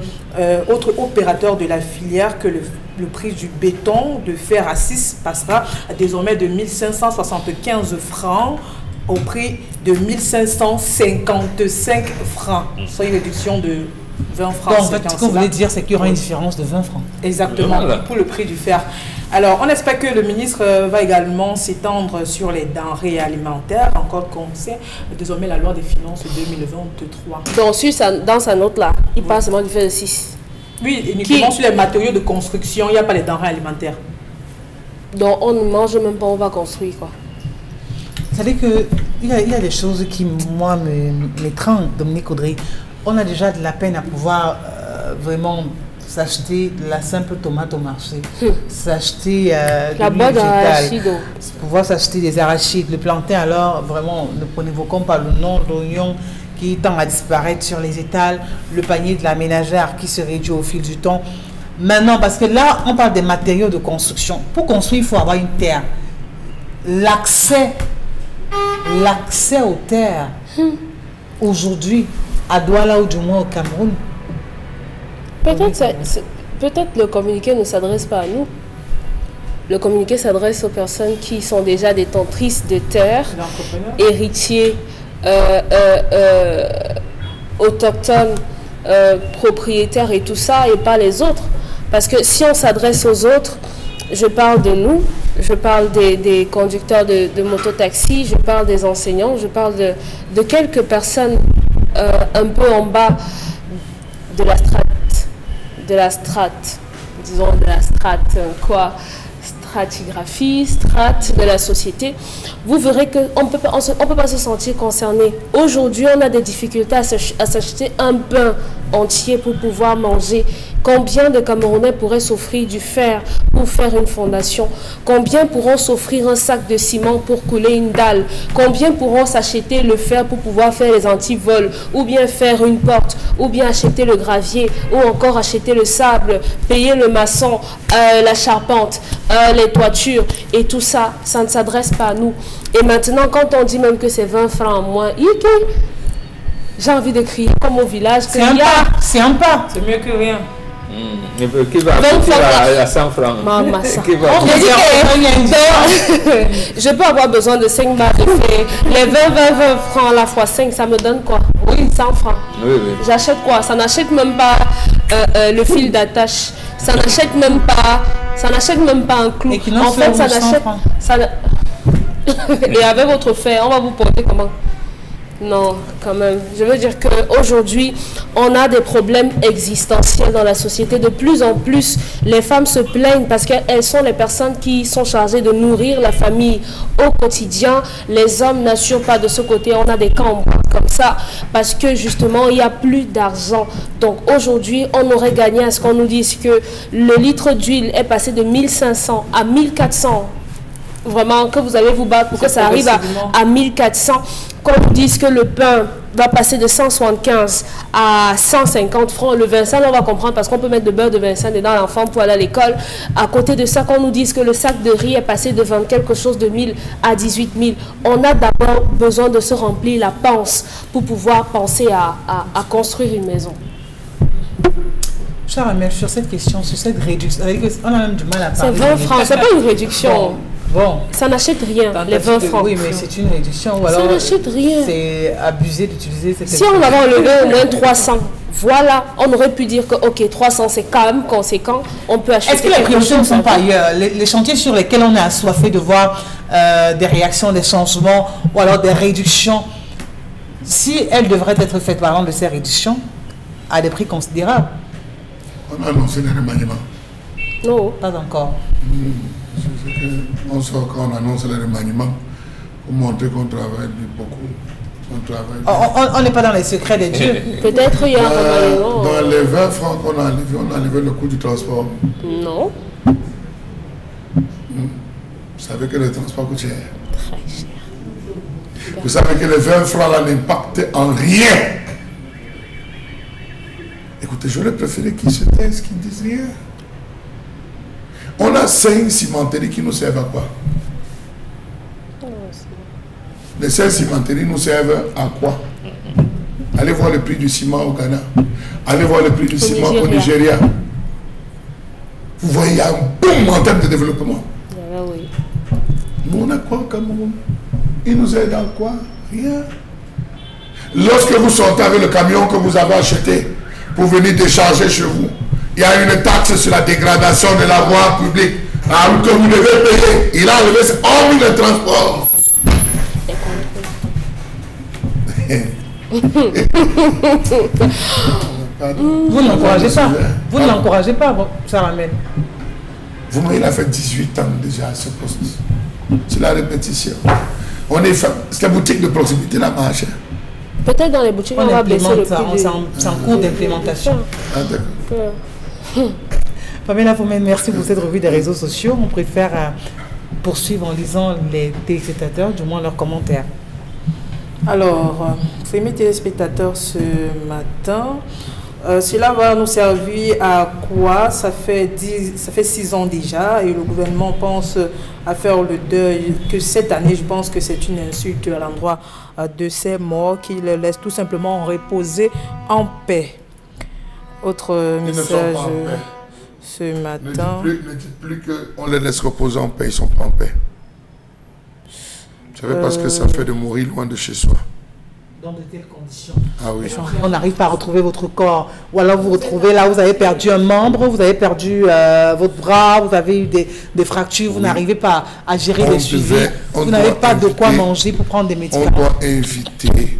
S2: opérateurs de la filière que le prix du béton de fer à 6 passera désormais de 1575 francs au prix de 1555 francs, soit une réduction de 20 francs.
S1: Donc, en fait, ce que vous voulez dire, c'est qu'il y aura une différence de 20 francs.
S2: Exactement, pour le prix du fer. Alors, on espère que le ministre va également s'étendre sur les denrées alimentaires, encore qu'on sait désormais la loi des finances 2023.
S4: Donc, dans sa note là, il parle seulement du fait de 6.
S2: Oui, uniquement sur les matériaux de construction, il n'y a pas les denrées alimentaires.
S4: Donc, on ne mange même pas, on va construire quoi.
S1: Vous savez qu'il y a des choses qui, moi, m'étranglent, Dominique Audrey. On a déjà de la peine à pouvoir vraiment s'acheter la simple tomate au marché, s'acheter
S4: la boîte d'arachides,
S1: pouvoir s'acheter des arachides, le plantain. Alors, vraiment, ne n'évoquons pas le nom de l'oignon qui tend à disparaître sur les étals, le panier de la ménagère qui se réduit au fil du temps. Maintenant, parce que là, on parle des matériaux de construction. Pour construire, il faut avoir une terre. L'accès aux terres, aujourd'hui, à Douala ou du moins au Cameroun.
S4: Peut-être le communiqué ne s'adresse pas à nous. Le communiqué s'adresse aux personnes qui sont déjà détentrices de terres, héritiers, autochtones, propriétaires et tout ça, et pas les autres. Parce que si on s'adresse aux autres, je parle de nous, je parle des conducteurs de mototaxi, je parle des enseignants, je parle de quelques personnes un peu en bas de la strate, stratigraphie, strate de la société. Vous verrez qu'on ne peut pas se sentir concerné. Aujourd'hui, on a des difficultés à s'acheter un pain entier pour pouvoir manger. Combien de Camerounais pourraient s'offrir du fer pour faire une fondation? Combien pourront s'offrir un sac de ciment pour couler une dalle? Combien pourront s'acheter le fer pour pouvoir faire les antivols? Ou bien faire une porte? Ou bien acheter le gravier? Ou encore acheter le sable? Payer le maçon? La charpente? Les toitures? Et tout ça, ça ne s'adresse pas à nous. Et maintenant, quand on dit même que c'est 20 francs en moins, j'ai envie de crier comme au village.
S1: C'est un pas. C'est un pas.
S2: C'est mieux que rien.
S3: Qui va à 100 francs?
S4: Je peux avoir besoin de 5 barres de fer. Les 20 francs à la fois 5, ça me donne quoi? Oui, 100 francs. Oui. J'achète quoi? Ça n'achète même pas le fil d'attache. Ça n'achète même pas un clou. En fait, ça n'achète... Et avec votre fer, on va vous porter comment? Non, quand même. Je veux dire qu'aujourd'hui, on a des problèmes existentiels dans la société. De plus en plus, les femmes se plaignent parce qu'elles sont les personnes qui sont chargées de nourrir la famille au quotidien. Les hommes n'assurent pas de ce côté. On a des camps comme ça parce que justement, il n'y a plus d'argent. Donc aujourd'hui, on aurait gagné à ce qu'on nous dise que le litre d'huile est passé de 1500 à 1400. Vraiment, que vous allez vous battre pour que ça arrive à 1400. Qu'on nous dise que le pain va passer de 175 à 150 francs. Le Vincent, on va comprendre parce qu'on peut mettre de beurre de Vincent dedans l'enfant pour aller à l'école. À côté de ça, qu'on nous dise que le sac de riz est passé de 20 quelque chose de 1000 à 18 000. On a d'abord besoin de se remplir la panse pour pouvoir penser à construire une maison.
S1: Cher Amel, sur cette question, sur cette réduction, on a même du mal à parler.
S4: C'est 20 francs, c'est pas une réduction.
S1: Bon.
S4: Ça n'achète rien, les 20 francs.
S1: Oui, mais c'est une réduction. Ou alors,
S4: ça n'achète rien.
S1: C'est abusé d'utiliser cette...
S4: Si on avait enlevé au moins 300, voilà, on aurait pu dire que, ok, 300 c'est quand même conséquent, on peut acheter.
S1: Est-ce que les priorités ne sont pas ailleurs? Les chantiers sur lesquels on est assoiffé de voir des réactions, des changements, ou alors des réductions, si elles devraient être faites, par exemple, de ces réductions, à des prix considérables.
S5: On a annoncé les remaniements.
S4: Non.
S1: Pas encore.
S5: On sort quand on annonce les remaniements pour montrer qu'on travaille beaucoup.
S1: On n'est pas dans les secrets des dieux.
S4: Peut-être il y a un remaniement.
S5: Dans les 20 francs qu'on a enlevé le coût du transport.
S4: Non.
S5: Vous savez que le transport coûte cher.
S4: Très cher.
S5: Vous savez que les 20 francs là n'impactent en rien. Écoutez, j'aurais préféré qu'ils se taisent, qu'ils ne disent rien. On a 5 cimenteries qui nous servent à quoi? Les 5 cimenteries nous servent à quoi? Allez voir le prix du ciment au Ghana. Allez voir le prix du ciment au Nigeria. Vous voyez, il y a un boom en termes de développement.
S4: Oui.
S5: Nous, on a quoi au Cameroun? Il nous aide dans quoi? Rien. Lorsque vous sortez avec le camion que vous avez acheté pour venir décharger chez vous, il y a une taxe sur la dégradation de la voie publique que vous devez payer. Il a enlevé hormis le transport.
S1: Vous n'encouragez pas. Vous ne l'encouragez pas, ça ramène.
S5: Vous voyez, il a fait 18 ans déjà à ce poste. C'est la répétition. C'est la boutique de proximité, la marche.
S4: Peut-être dans les boutiques, on va baisser le prix.
S1: C'est en cours d'implémentation. Pamela Fomène, merci pour cette revue des réseaux sociaux. On préfère poursuivre en lisant les téléspectateurs, du moins leurs commentaires.
S2: Alors, mes téléspectateurs ce matin, cela va nous servir à quoi? Ça fait 6 ans déjà et le gouvernement pense à faire le deuil, que cette année, je pense que c'est une insulte à l'endroit de ces morts qui les laissent tout simplement reposer en paix. Autre message ce matin.
S5: Ne dites plus qu'on les laisse reposer en paix, ils ne sont pas en paix. Vous savez, parce que ça fait de mourir loin de chez soi.
S1: Dans de telles conditions.
S5: Ah oui.
S1: On n'arrive pas à retrouver votre corps. Ou alors vous retrouvez là, vous avez perdu un membre, vous avez perdu votre bras, vous avez eu des fractures, vous n'arrivez pas à gérer les suivis. Vous n'avez pas de quoi manger pour prendre des médicaments.
S5: On doit inviter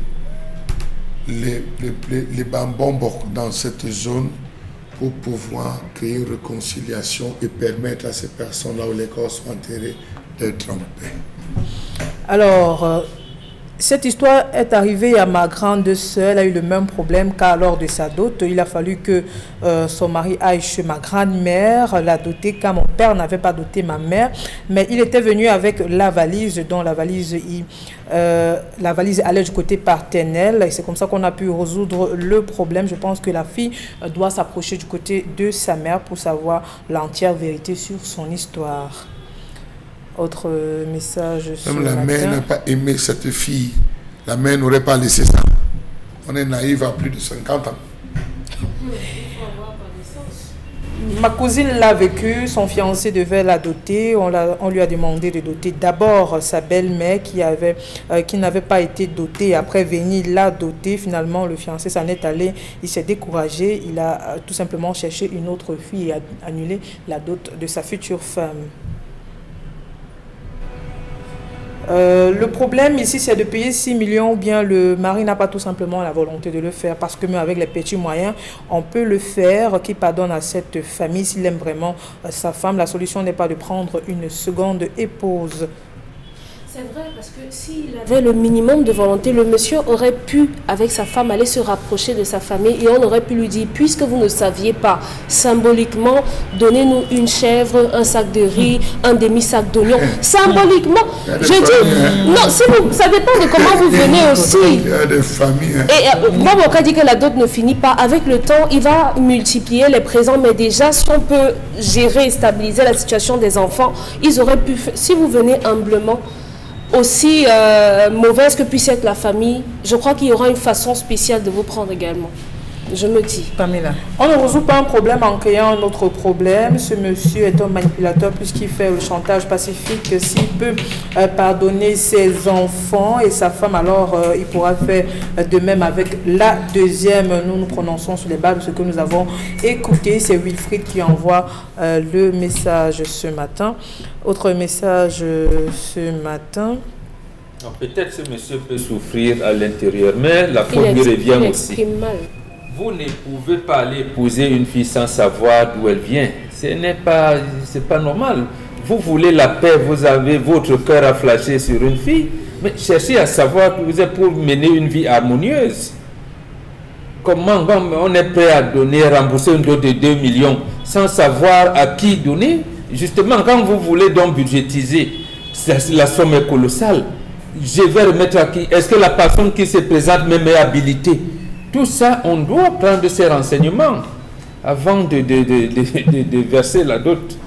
S5: les bambons dans cette zone pour pouvoir créer une réconciliation et permettre à ces personnes-là où les corps sont enterrés d'être en paix.
S2: Alors, cette histoire est arrivée à ma grande sœur. Elle a eu le même problème car lors de sa dot, il a fallu que son mari aille chez ma grand-mère la doter car mon père n'avait pas doté ma mère. Mais il était venu avec la valise, dont la valise allait du côté paternel. Et c'est comme ça qu'on a pu résoudre le problème. Je pense que la fille doit s'approcher du côté de sa mère pour savoir l'entière vérité sur son histoire. Autre message ce
S5: Même la
S2: matin.
S5: mère n'a pas aimé cette fille. La mère n'aurait pas laissé ça. On est naïf à plus de 50 ans.
S2: Ma cousine l'a vécu, son fiancé devait la doter. On lui a demandé de doter d'abord sa belle-mère qui n'avait pas été dotée. Après venir la doter, finalement le fiancé s'en est allé. Il s'est découragé. Il a tout simplement cherché une autre fille et a annulé la dot de sa future femme. Le problème ici, c'est de payer 6 millions ou bien le mari n'a pas tout simplement la volonté de le faire parce que même avec les petits moyens, on peut le faire, qui pardonne à cette famille s'il aime vraiment sa femme. La solution n'est pas de prendre une seconde épouse.
S4: C'est vrai, parce que s'il avait le minimum de volonté, le monsieur aurait pu, avec sa femme, aller se rapprocher de sa famille et on aurait pu lui dire, puisque vous ne saviez pas, symboliquement, donnez-nous une chèvre, un sac de riz, un demi-sac d'oignons. Symboliquement, je dis, non, ça dépend de comment vous venez aussi.
S5: Il y a des familles.
S4: Et moi, mon cas dit que la dot ne finit pas. Avec le temps, il va multiplier les présents, mais déjà, si on peut gérer et stabiliser la situation des enfants, ils auraient pu, si vous venez humblement, aussi mauvaise que puisse être la famille, je crois qu'il y aura une façon spéciale de vous prendre également. Je me dis.
S2: Pamela. On ne résout pas un problème en créant un autre problème. Ce monsieur est un manipulateur puisqu'il fait le chantage pacifique. S'il peut pardonner ses enfants et sa femme, alors il pourra faire de même avec la deuxième. Nous prononçons sur les bases de ce que nous avons écouté. C'est Wilfried qui envoie le message ce matin. Autre message ce matin.
S3: Peut-être ce monsieur peut souffrir à l'intérieur, mais la faute lui revient aussi.
S4: Mal.
S3: Vous ne pouvez pas aller épouser une fille sans savoir d'où elle vient. C'est pas normal. Vous voulez la paix, vous avez votre cœur à flasher sur une fille. Mais cherchez à savoir que vous êtes pour mener une vie harmonieuse. Comment on est prêt à donner, rembourser une dot de 2 millions sans savoir à qui donner? Justement, quand vous voulez donc budgétiser, la somme est colossale. Je vais remettre à qui? Est-ce que la personne qui se présente même est habilitée? Tout ça, on doit prendre ces renseignements avant de verser la dot.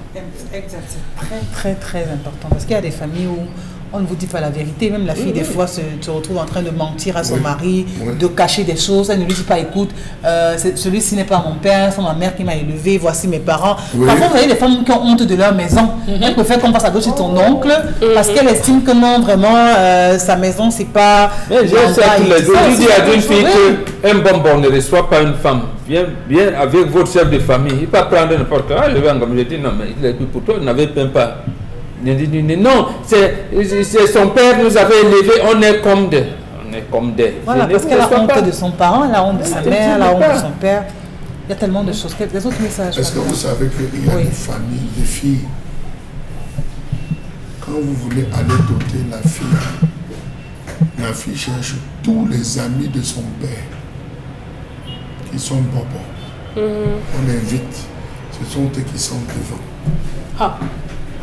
S1: Exact, c'est très très important parce qu'il y a des familles où on ne vous dit pas la vérité. Même la fille, des fois, se retrouve en train de mentir à son mari, de cacher des choses. Elle ne lui dit pas, écoute, celui-ci n'est pas mon père, c'est ma mère qui m'a élevé, voici mes parents. Parfois, vous avez des femmes qui ont honte de leur maison. Elles préfèrent qu'on passe à gauche chez ton oncle parce qu'elle estime que non, vraiment, sa maison, c'est pas...
S3: Mais j'ai ça tous les jours. Je dis à une fille qu'un bonbon ne reçoit pas une femme. Viens avec votre chef de famille. Il ne va pas prendre n'importe quoi. Je vais comme je dis, non, mais pour toi, il n'avait même pas... Non, c'est son père nous avait élevés, on est comme des.
S1: Voilà, parce qu'elle a honte de son parent, elle a honte de sa mère, elle a honte de son père. Il y a tellement de choses. Les autres messages.
S5: Est-ce que vous savez qu'il y a des familles, des filles, quand vous voulez aller doter la fille cherche tous les amis de son père qui sont bobos. On l'invite. Ce sont eux qui sont devant.
S2: Ah.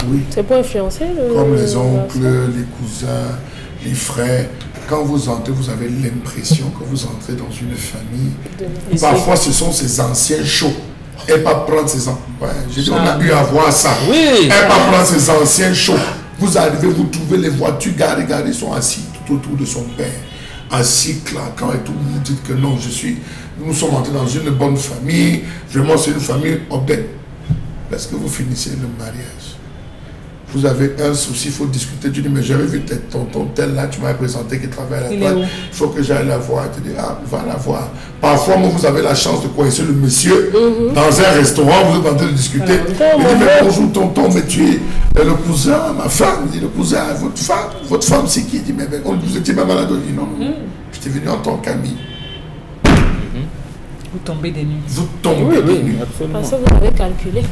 S5: Oui.
S4: C'est pour influencer
S5: comme les oncles, les cousins, les frères. Quand vous entrez, vous avez l'impression que vous entrez dans une famille. Parfois, ce sont ces anciens chauds. Elle va prendre ses anciens. Ouais, j'ai dit, on a eu à voir ça.
S3: Oui.
S5: Elle va prendre ses anciens chauds. Vous arrivez, vous trouvez les voitures garées, ils sont assis tout autour de son père. Assis, claquant et tout. Vous dites que non, nous sommes entrés dans une bonne famille. Vraiment, c'est une famille obède. Parce que vous finissez le mariage. Vous avez un souci, il faut discuter. Tu dis, mais j'avais vu tonton tel là, tu m'as présenté qui travaille à la droite. Il faut que j'aille la voir. Tu dis, ah, va la voir. Parfois, moi, vous avez la chance de coincer le monsieur dans un restaurant, vous êtes en train de discuter. Il dit, mais bonjour tonton, mais tu es le cousin, ma femme. Il dit, le cousin, votre femme c'est qui? Il dit, mais vous étiez même malade. Il dit, non, je suis venu en tant qu'ami.
S1: Vous tombez des nues.
S5: Vous tombez des nues.
S4: Parce que vous avez calculé.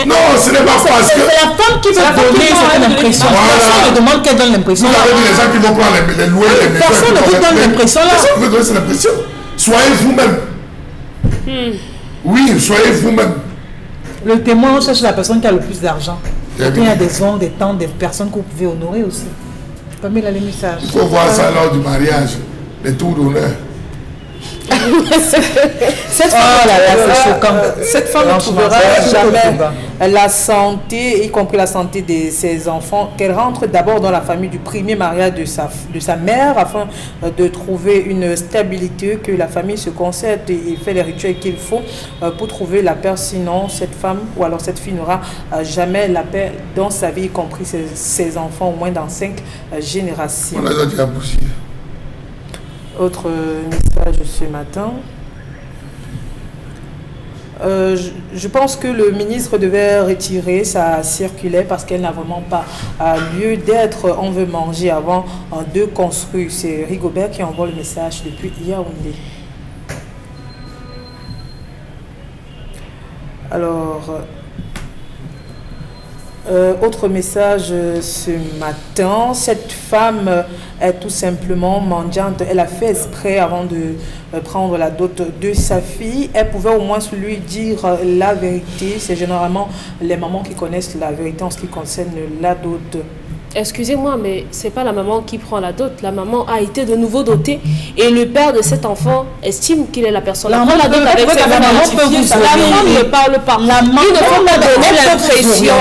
S5: Non, ce n'est pas parce que...
S1: C'est la femme qui veut donner cette impression. Personne ne demande qu'elle donne l'impression.
S5: Vous avez dit les gens qui vont prendre les louer, les maisons.
S1: Personne ne vous donne l'impression là.
S5: Personne ne veut donner cette impression. Soyez vous-même. Oui, soyez vous-même.
S1: Le témoin, on cherche la personne qui a le plus d'argent. Il y a des oncles, des tantes, des personnes que vous pouvez honorer aussi. Pas mis là les messages.
S5: Il faut voir ça lors du mariage. Les tours d'honneur.
S2: Cette femme ne trouvera jamais la santé, y compris la santé de ses enfants, qu'elle rentre d'abord dans la famille du premier mariage de sa mère afin de trouver une stabilité, que la famille se concerte et fait les rituels qu'il faut pour trouver la paix. Sinon, cette femme ou alors cette fille n'aura jamais la paix dans sa vie, y compris ses enfants, au moins dans 5 générations.
S5: On a déjà bousillé.
S2: Autre message ce matin. Je pense que le ministre devait retirer sa circulaire parce qu'elle n'a vraiment pas lieu d'être. On veut manger avant de construire. C'est Rigobert qui envoie le message depuis Yaoundé. Alors... autre message ce matin, cette femme est tout simplement mendiante. Elle a fait exprès avant de prendre la dot de sa fille. Elle pouvait au moins lui dire la vérité. C'est généralement les mamans qui connaissent la vérité en ce qui concerne la dot.
S4: Excusez-moi, mais c'est pas la maman qui prend la dot. La maman a été de nouveau dotée et le père de cet enfant estime qu'il est la personne. La dot avec sa maman. La femme ne parle pas. Il ne faut pas donner l'impression.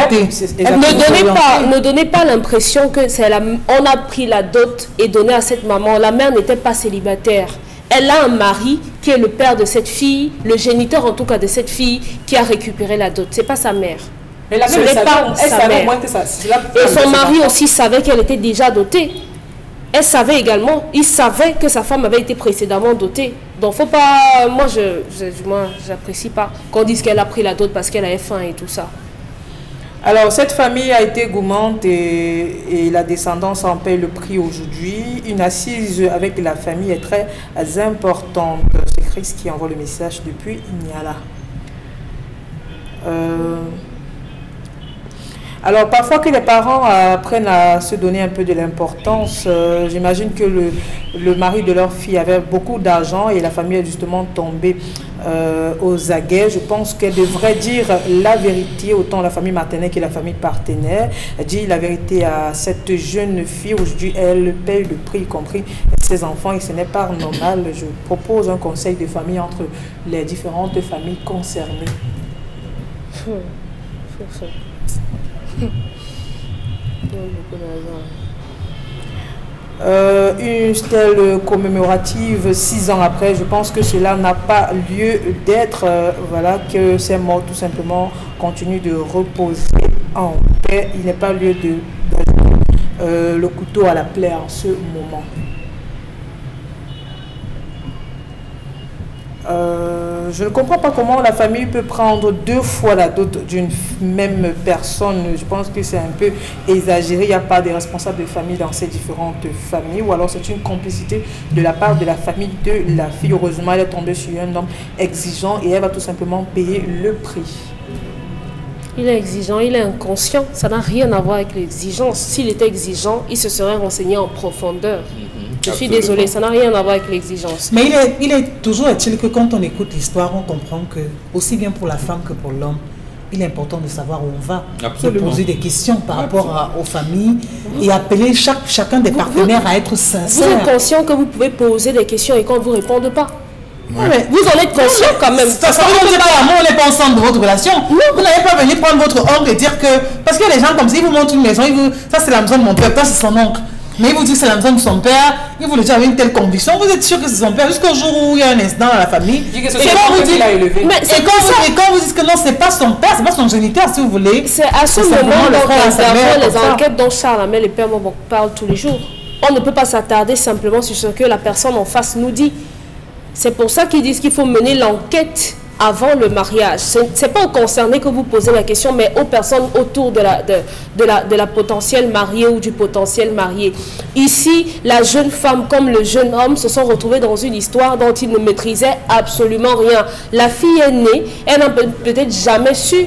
S4: Ne donnez pas l'impression que c'est on a pris la dot et donné à cette maman. La mère n'était pas célibataire. Elle a un mari qui est le père de cette fille, le géniteur en tout cas de cette fille qui a récupéré la dot. C'est pas sa mère.
S2: Mais la mère savait moins que ça.
S4: Et son mari aussi savait qu'elle était déjà dotée. Elle savait également, il savait que sa femme avait été précédemment dotée. Donc faut pas, moi j'apprécie pas qu'on dise qu'elle a pris la dot parce qu'elle avait faim et tout ça.
S2: Alors cette famille a été gourmande et la descendance en paie le prix aujourd'hui. Une assise avec la famille est très importante. C'est Chris qui envoie le message depuis Niala. Alors, parfois que les parents apprennent à se donner un peu de l'importance, j'imagine que le mari de leur fille avait beaucoup d'argent et la famille est justement tombée aux aguets. Je pense qu'elle devrait dire la vérité, autant la famille maternelle que la famille partenaire. Dire la vérité à cette jeune fille. Aujourd'hui, elle paye le prix, y compris ses enfants, et ce n'est pas normal. Je propose un conseil de famille entre les différentes familles concernées. Une stèle commémorative 6 ans après, je pense que cela n'a pas lieu d'être. Voilà, que ces morts tout simplement continuent de reposer en paix. Il n'est pas lieu de le couteau à la plaie en ce moment. Je ne comprends pas comment la famille peut prendre 2 fois la dot d'une même personne. Je pense que c'est un peu exagéré. Il n'y a pas de responsables de famille dans ces différentes familles. Ou alors c'est une complicité de la part de la famille de la fille. Heureusement, elle est tombée sur un homme exigeant et elle va tout simplement payer le prix.
S4: Il est exigeant, il est inconscient. Ça n'a rien à voir avec l'exigence. S'il était exigeant, il se serait renseigné en profondeur. Je suis désolée, ça n'a rien à voir avec l'exigence.
S1: Mais il est toujours est-il que quand on écoute l'histoire, on comprend que, aussi bien pour la femme que pour l'homme, il est important de savoir où on va.
S3: Absolument.
S1: Se poser des questions par rapport aux familles et appeler chacun des partenaires à être sincère.
S4: Vous êtes conscient que vous pouvez poser des questions et qu'on ne vous réponde pas.
S1: Ouais. Mais
S4: vous en êtes conscient quand même.
S1: Parce qu'on ne dit pas l'amour, on n'est pas ensemble de votre relation. Non. Vous n'allez pas venir prendre votre oncle et dire que... Parce que les gens comme ça, ils vous montrent une maison, ça c'est la maison de mon père, ça c'est son oncle. Mais il vous dit que c'est la maison de son père, il vous le dit avec une telle conviction, vous êtes sûr que c'est son père, jusqu'au jour où il y a un incident dans la famille. Et quand vous dites que non, c'est pas son père, c'est pas son géniteur, si vous voulez.
S4: C'est à ce moment d'observer les enquêtes dont Charles Amel et Père Mobok parlent tous les jours. On ne peut pas s'attarder simplement sur ce que la personne en face nous dit. C'est pour ça qu'ils disent qu'il faut mener l'enquête avant le mariage. Ce n'est pas aux concernés que vous posez la question, mais aux personnes autour de la potentielle mariée ou du potentiel marié. Ici, la jeune femme comme le jeune homme se sont retrouvés dans une histoire dont ils ne maîtrisaient absolument rien. La fille est née, elle n'a peut-être jamais su.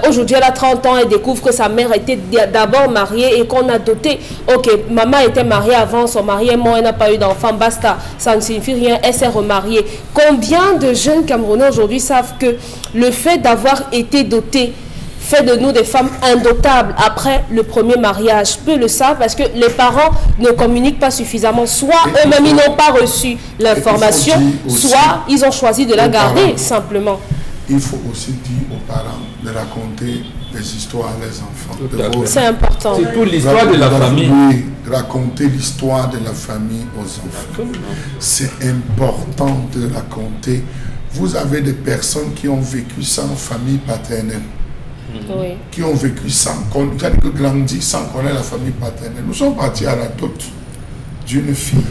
S4: Aujourd'hui, elle a 30 ans, elle découvre que sa mère était d'abord mariée et qu'on a doté. Ok, maman était mariée avant, son mari est mort, elle n'a pas eu d'enfant, basta. Ça ne signifie rien, elle s'est remariée. Combien de jeunes Camerounais aujourd'hui savent que le fait d'avoir été dotés fait de nous des femmes indotables après le premier mariage? Peu le savent parce que les parents ne communiquent pas suffisamment. Soit eux-mêmes ils n'ont pas reçu l'information, soit ils ont choisi de la garder simplement.
S5: Il faut aussi dire aux parents de raconter des histoires à les enfants.
S4: C'est important.
S3: C'est pour l'histoire de la famille.
S5: Oui, raconter l'histoire de la famille aux enfants. C'est important de raconter. Vous avez des personnes qui ont vécu sans famille paternelle.
S4: Oui.
S5: Qui ont vécu sans, grandi sans connaître la famille paternelle. Nous sommes partis à la dot d'une fille.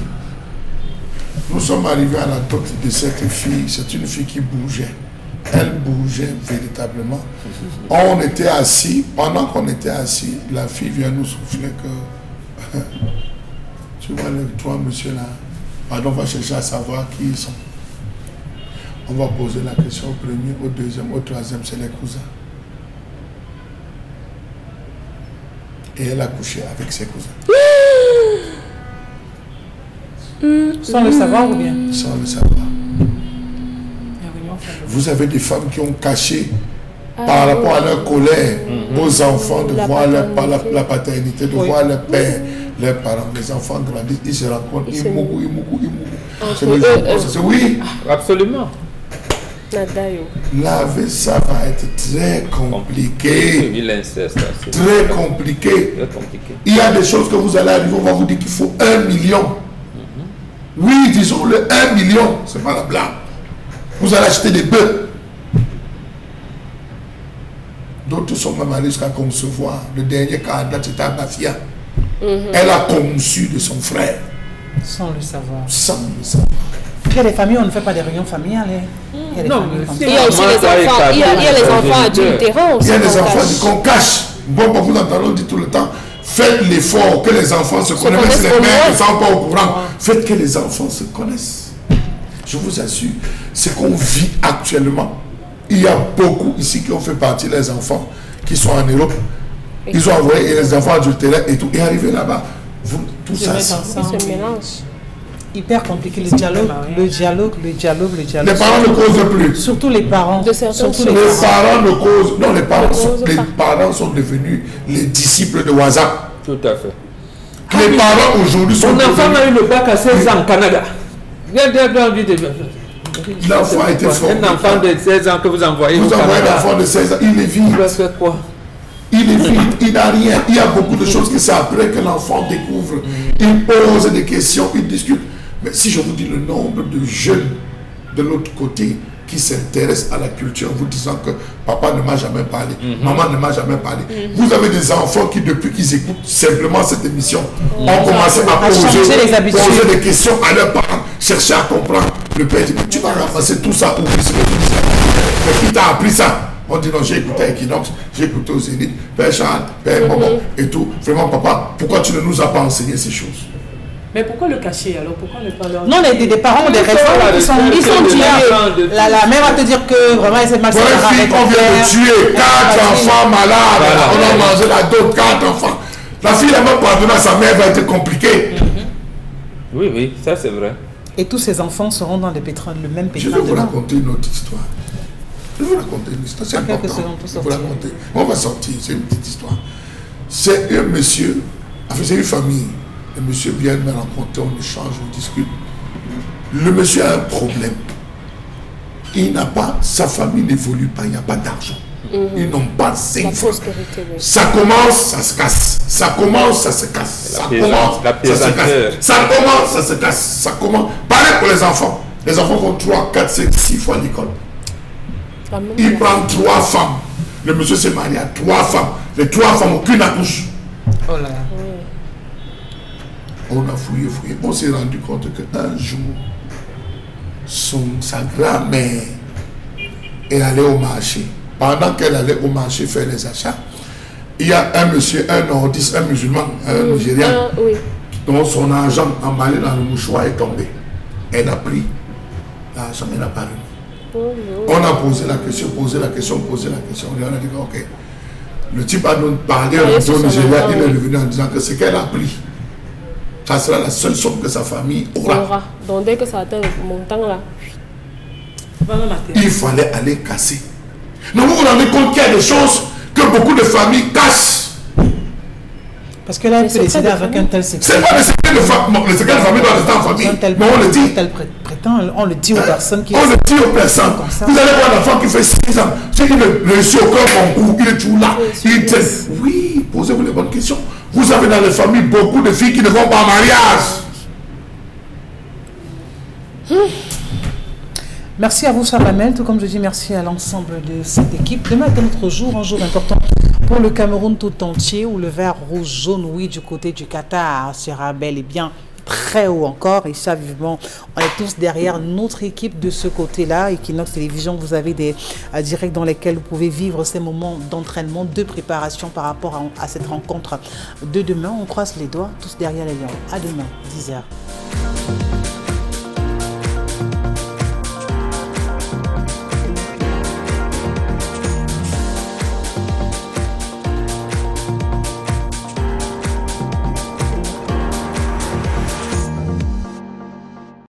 S5: Nous sommes arrivés à la dot de cette fille. C'est une fille qui bougeait. Elle bougeait véritablement. On était assis. Pendant qu'on était assis, la fille vient nous souffler que tu vois les 3 monsieur là. Pardon, on va chercher à savoir qui ils sont. On va poser la question au premier, au deuxième, au troisième, c'est les cousins. Et elle a couché avec ses cousins.
S1: Sans le savoir ou bien?
S5: Sans le savoir. Vous avez des femmes qui ont caché par rapport à leur colère aux enfants de voir la paternité, de voir leur père, leurs parents. Les enfants grandissent, ils se rencontrent, ils mourent. C'est oui.
S3: Absolument.
S5: Laver ça va être très compliqué. Très compliqué. Il y a des choses que vous allez arriver, on va vous dire qu'il faut 1 million. Oui, disons le 1 million, c'est pas la blague. Vous allez acheter des bœufs. D'autres sont même allés jusqu'à concevoir. Le dernier candidat, c'était à Bafia. Elle a conçu de son frère.
S1: Sans le savoir.
S5: Sans le savoir.
S1: Il y a des familles où on ne fait pas des réunions familiales. Il y a,
S4: il y a aussi les enfants, il y a les enfants adultérants.
S5: Il y a des enfants qu'on cache. Bon, vous entendez, on dit tout le temps, faites l'effort que les enfants se connaissent. Même si les mères ne sont pas au courant, faites que les enfants se connaissent. Je vous assure, ce qu'on vit actuellement, il y a beaucoup ici qui ont fait partie des enfants qui sont en Europe. Ils ont envoyé les enfants adultères et tout. Et arrivé là-bas, tout ça,
S4: Ils se mélangent.
S1: Hyper compliqué, le dialogue.
S5: Les parents ne causent plus.
S1: Surtout les parents.
S4: De certains
S5: Les parents ne causent. Non, les parents sont devenus les disciples de WhatsApp.
S3: Tout à fait.
S5: Les parents aujourd'hui sont.
S3: Mon enfant a eu le bac à 16 ans au Canada.
S5: L'enfant a été formé.
S3: Un enfant de 16 ans que vous envoyez.
S5: Vous envoyez l'enfant de 16 ans, il est vide.
S3: Il va faire quoi?
S5: Il est vide, il n'a rien. Il y a beaucoup de choses que c'est après que l'enfant découvre. Il pose des questions, il discute. Mais si je vous dis le nombre de jeunes de l'autre côté qui s'intéressent à la culture en vous disant que papa ne m'a jamais parlé, maman ne m'a jamais parlé. Vous avez des enfants qui, depuis qu'ils écoutent simplement cette émission, ont commencé à poser des questions à leurs parents, chercher à comprendre. Le père dit, tu vas ramasser tout ça où? Mais qui t'a appris ça? On dit non, j'ai écouté à Equinox, j'ai écouté aux Zénith, Père Charles, Père Maman et tout. Vraiment, papa, pourquoi tu ne nous as pas enseigné ces choses?
S2: Mais pourquoi le cacher alors? Pourquoi ne pas leur dire?
S1: Non, des parents ont des raisons, ils sont tués. La mère va te dire que vraiment elle s'est mal séparée.
S5: Pour une fille qu'on vient de tuer, 4 enfants malades, on a mangé la dot, 4 enfants. La fille n'a même pardonné à sa mère, va être compliquée.
S3: Oui, oui, ça c'est vrai.
S1: Et tous ces enfants seront dans le même pétrin.
S5: Je vais vous raconter une autre histoire. Je vais vous raconter une histoire, c'est important. Je vais vous raconter. On va sortir, c'est une petite histoire. C'est un monsieur, enfin c'est une famille. Le monsieur vient me rencontrer, on échange, on discute. Le monsieur a un problème. Il n'a pas, sa famille n'évolue pas, il n'y a pas d'argent. Ils n'ont pas 5 francs. Ça commence, ça se casse. Ça commence, ça se casse. Ça commence, ça se casse. Ça commence, ça se casse. Ça commence. Pareil pour les enfants. Les enfants font 3, 4, 5, 6 fois à l'école. Il prend 3 femmes. Le monsieur s'est marié à 3 femmes. Les 3 femmes, aucune accouche.
S1: Oh là là.
S5: On a fouillé. On s'est rendu compte qu'un jour, sa grand-mère est allée au marché. Pendant qu'elle allait au marché faire les achats, il y a un monsieur, un nordiste, un musulman, un Nigérien, dont son argent emballé dans le mouchoir est tombé. Elle a pris l'argent, elle n'a pas remis. On a posé la question. On a dit ok. Le type a nous parlé au Nigérien, il est revenu en disant que ce qu'elle a pris, ça sera la seule somme que sa famille aura.
S4: Donc dès que ça atteint le montant là,
S5: il fallait aller casser. Donc vous vous rendez compte qu'il y a des choses que beaucoup de familles cachent.
S1: Parce que là, elle peut décider avec un tel secret.
S5: C'est pas le secret de famille. Le secret de famille doit rester en famille. Mais on le dit.
S1: On le dit aux personnes qui...
S5: On le dit aux personnes. Vous allez voir l'enfant qui fait 6 ans. Si il réussit au cœur concours, il est toujours là. Il dit, oui, posez-vous les bonnes questions. Vous avez dans les familles beaucoup de filles qui ne vont pas en mariage.
S1: Merci à vous, Charamel. Tout comme je dis, merci à l'ensemble de cette équipe. Demain est un autre jour, un jour important pour le Cameroun tout entier, où le vert rouge-jaune, oui, du côté du Qatar sera bel et bien très haut encore. Et ça, vivement, on est tous derrière notre équipe de ce côté-là. Equinox Télévision, vous avez des directs dans lesquels vous pouvez vivre ces moments d'entraînement, de préparation par rapport à cette rencontre de demain. On croise les doigts, tous derrière les lions. À demain, 10h.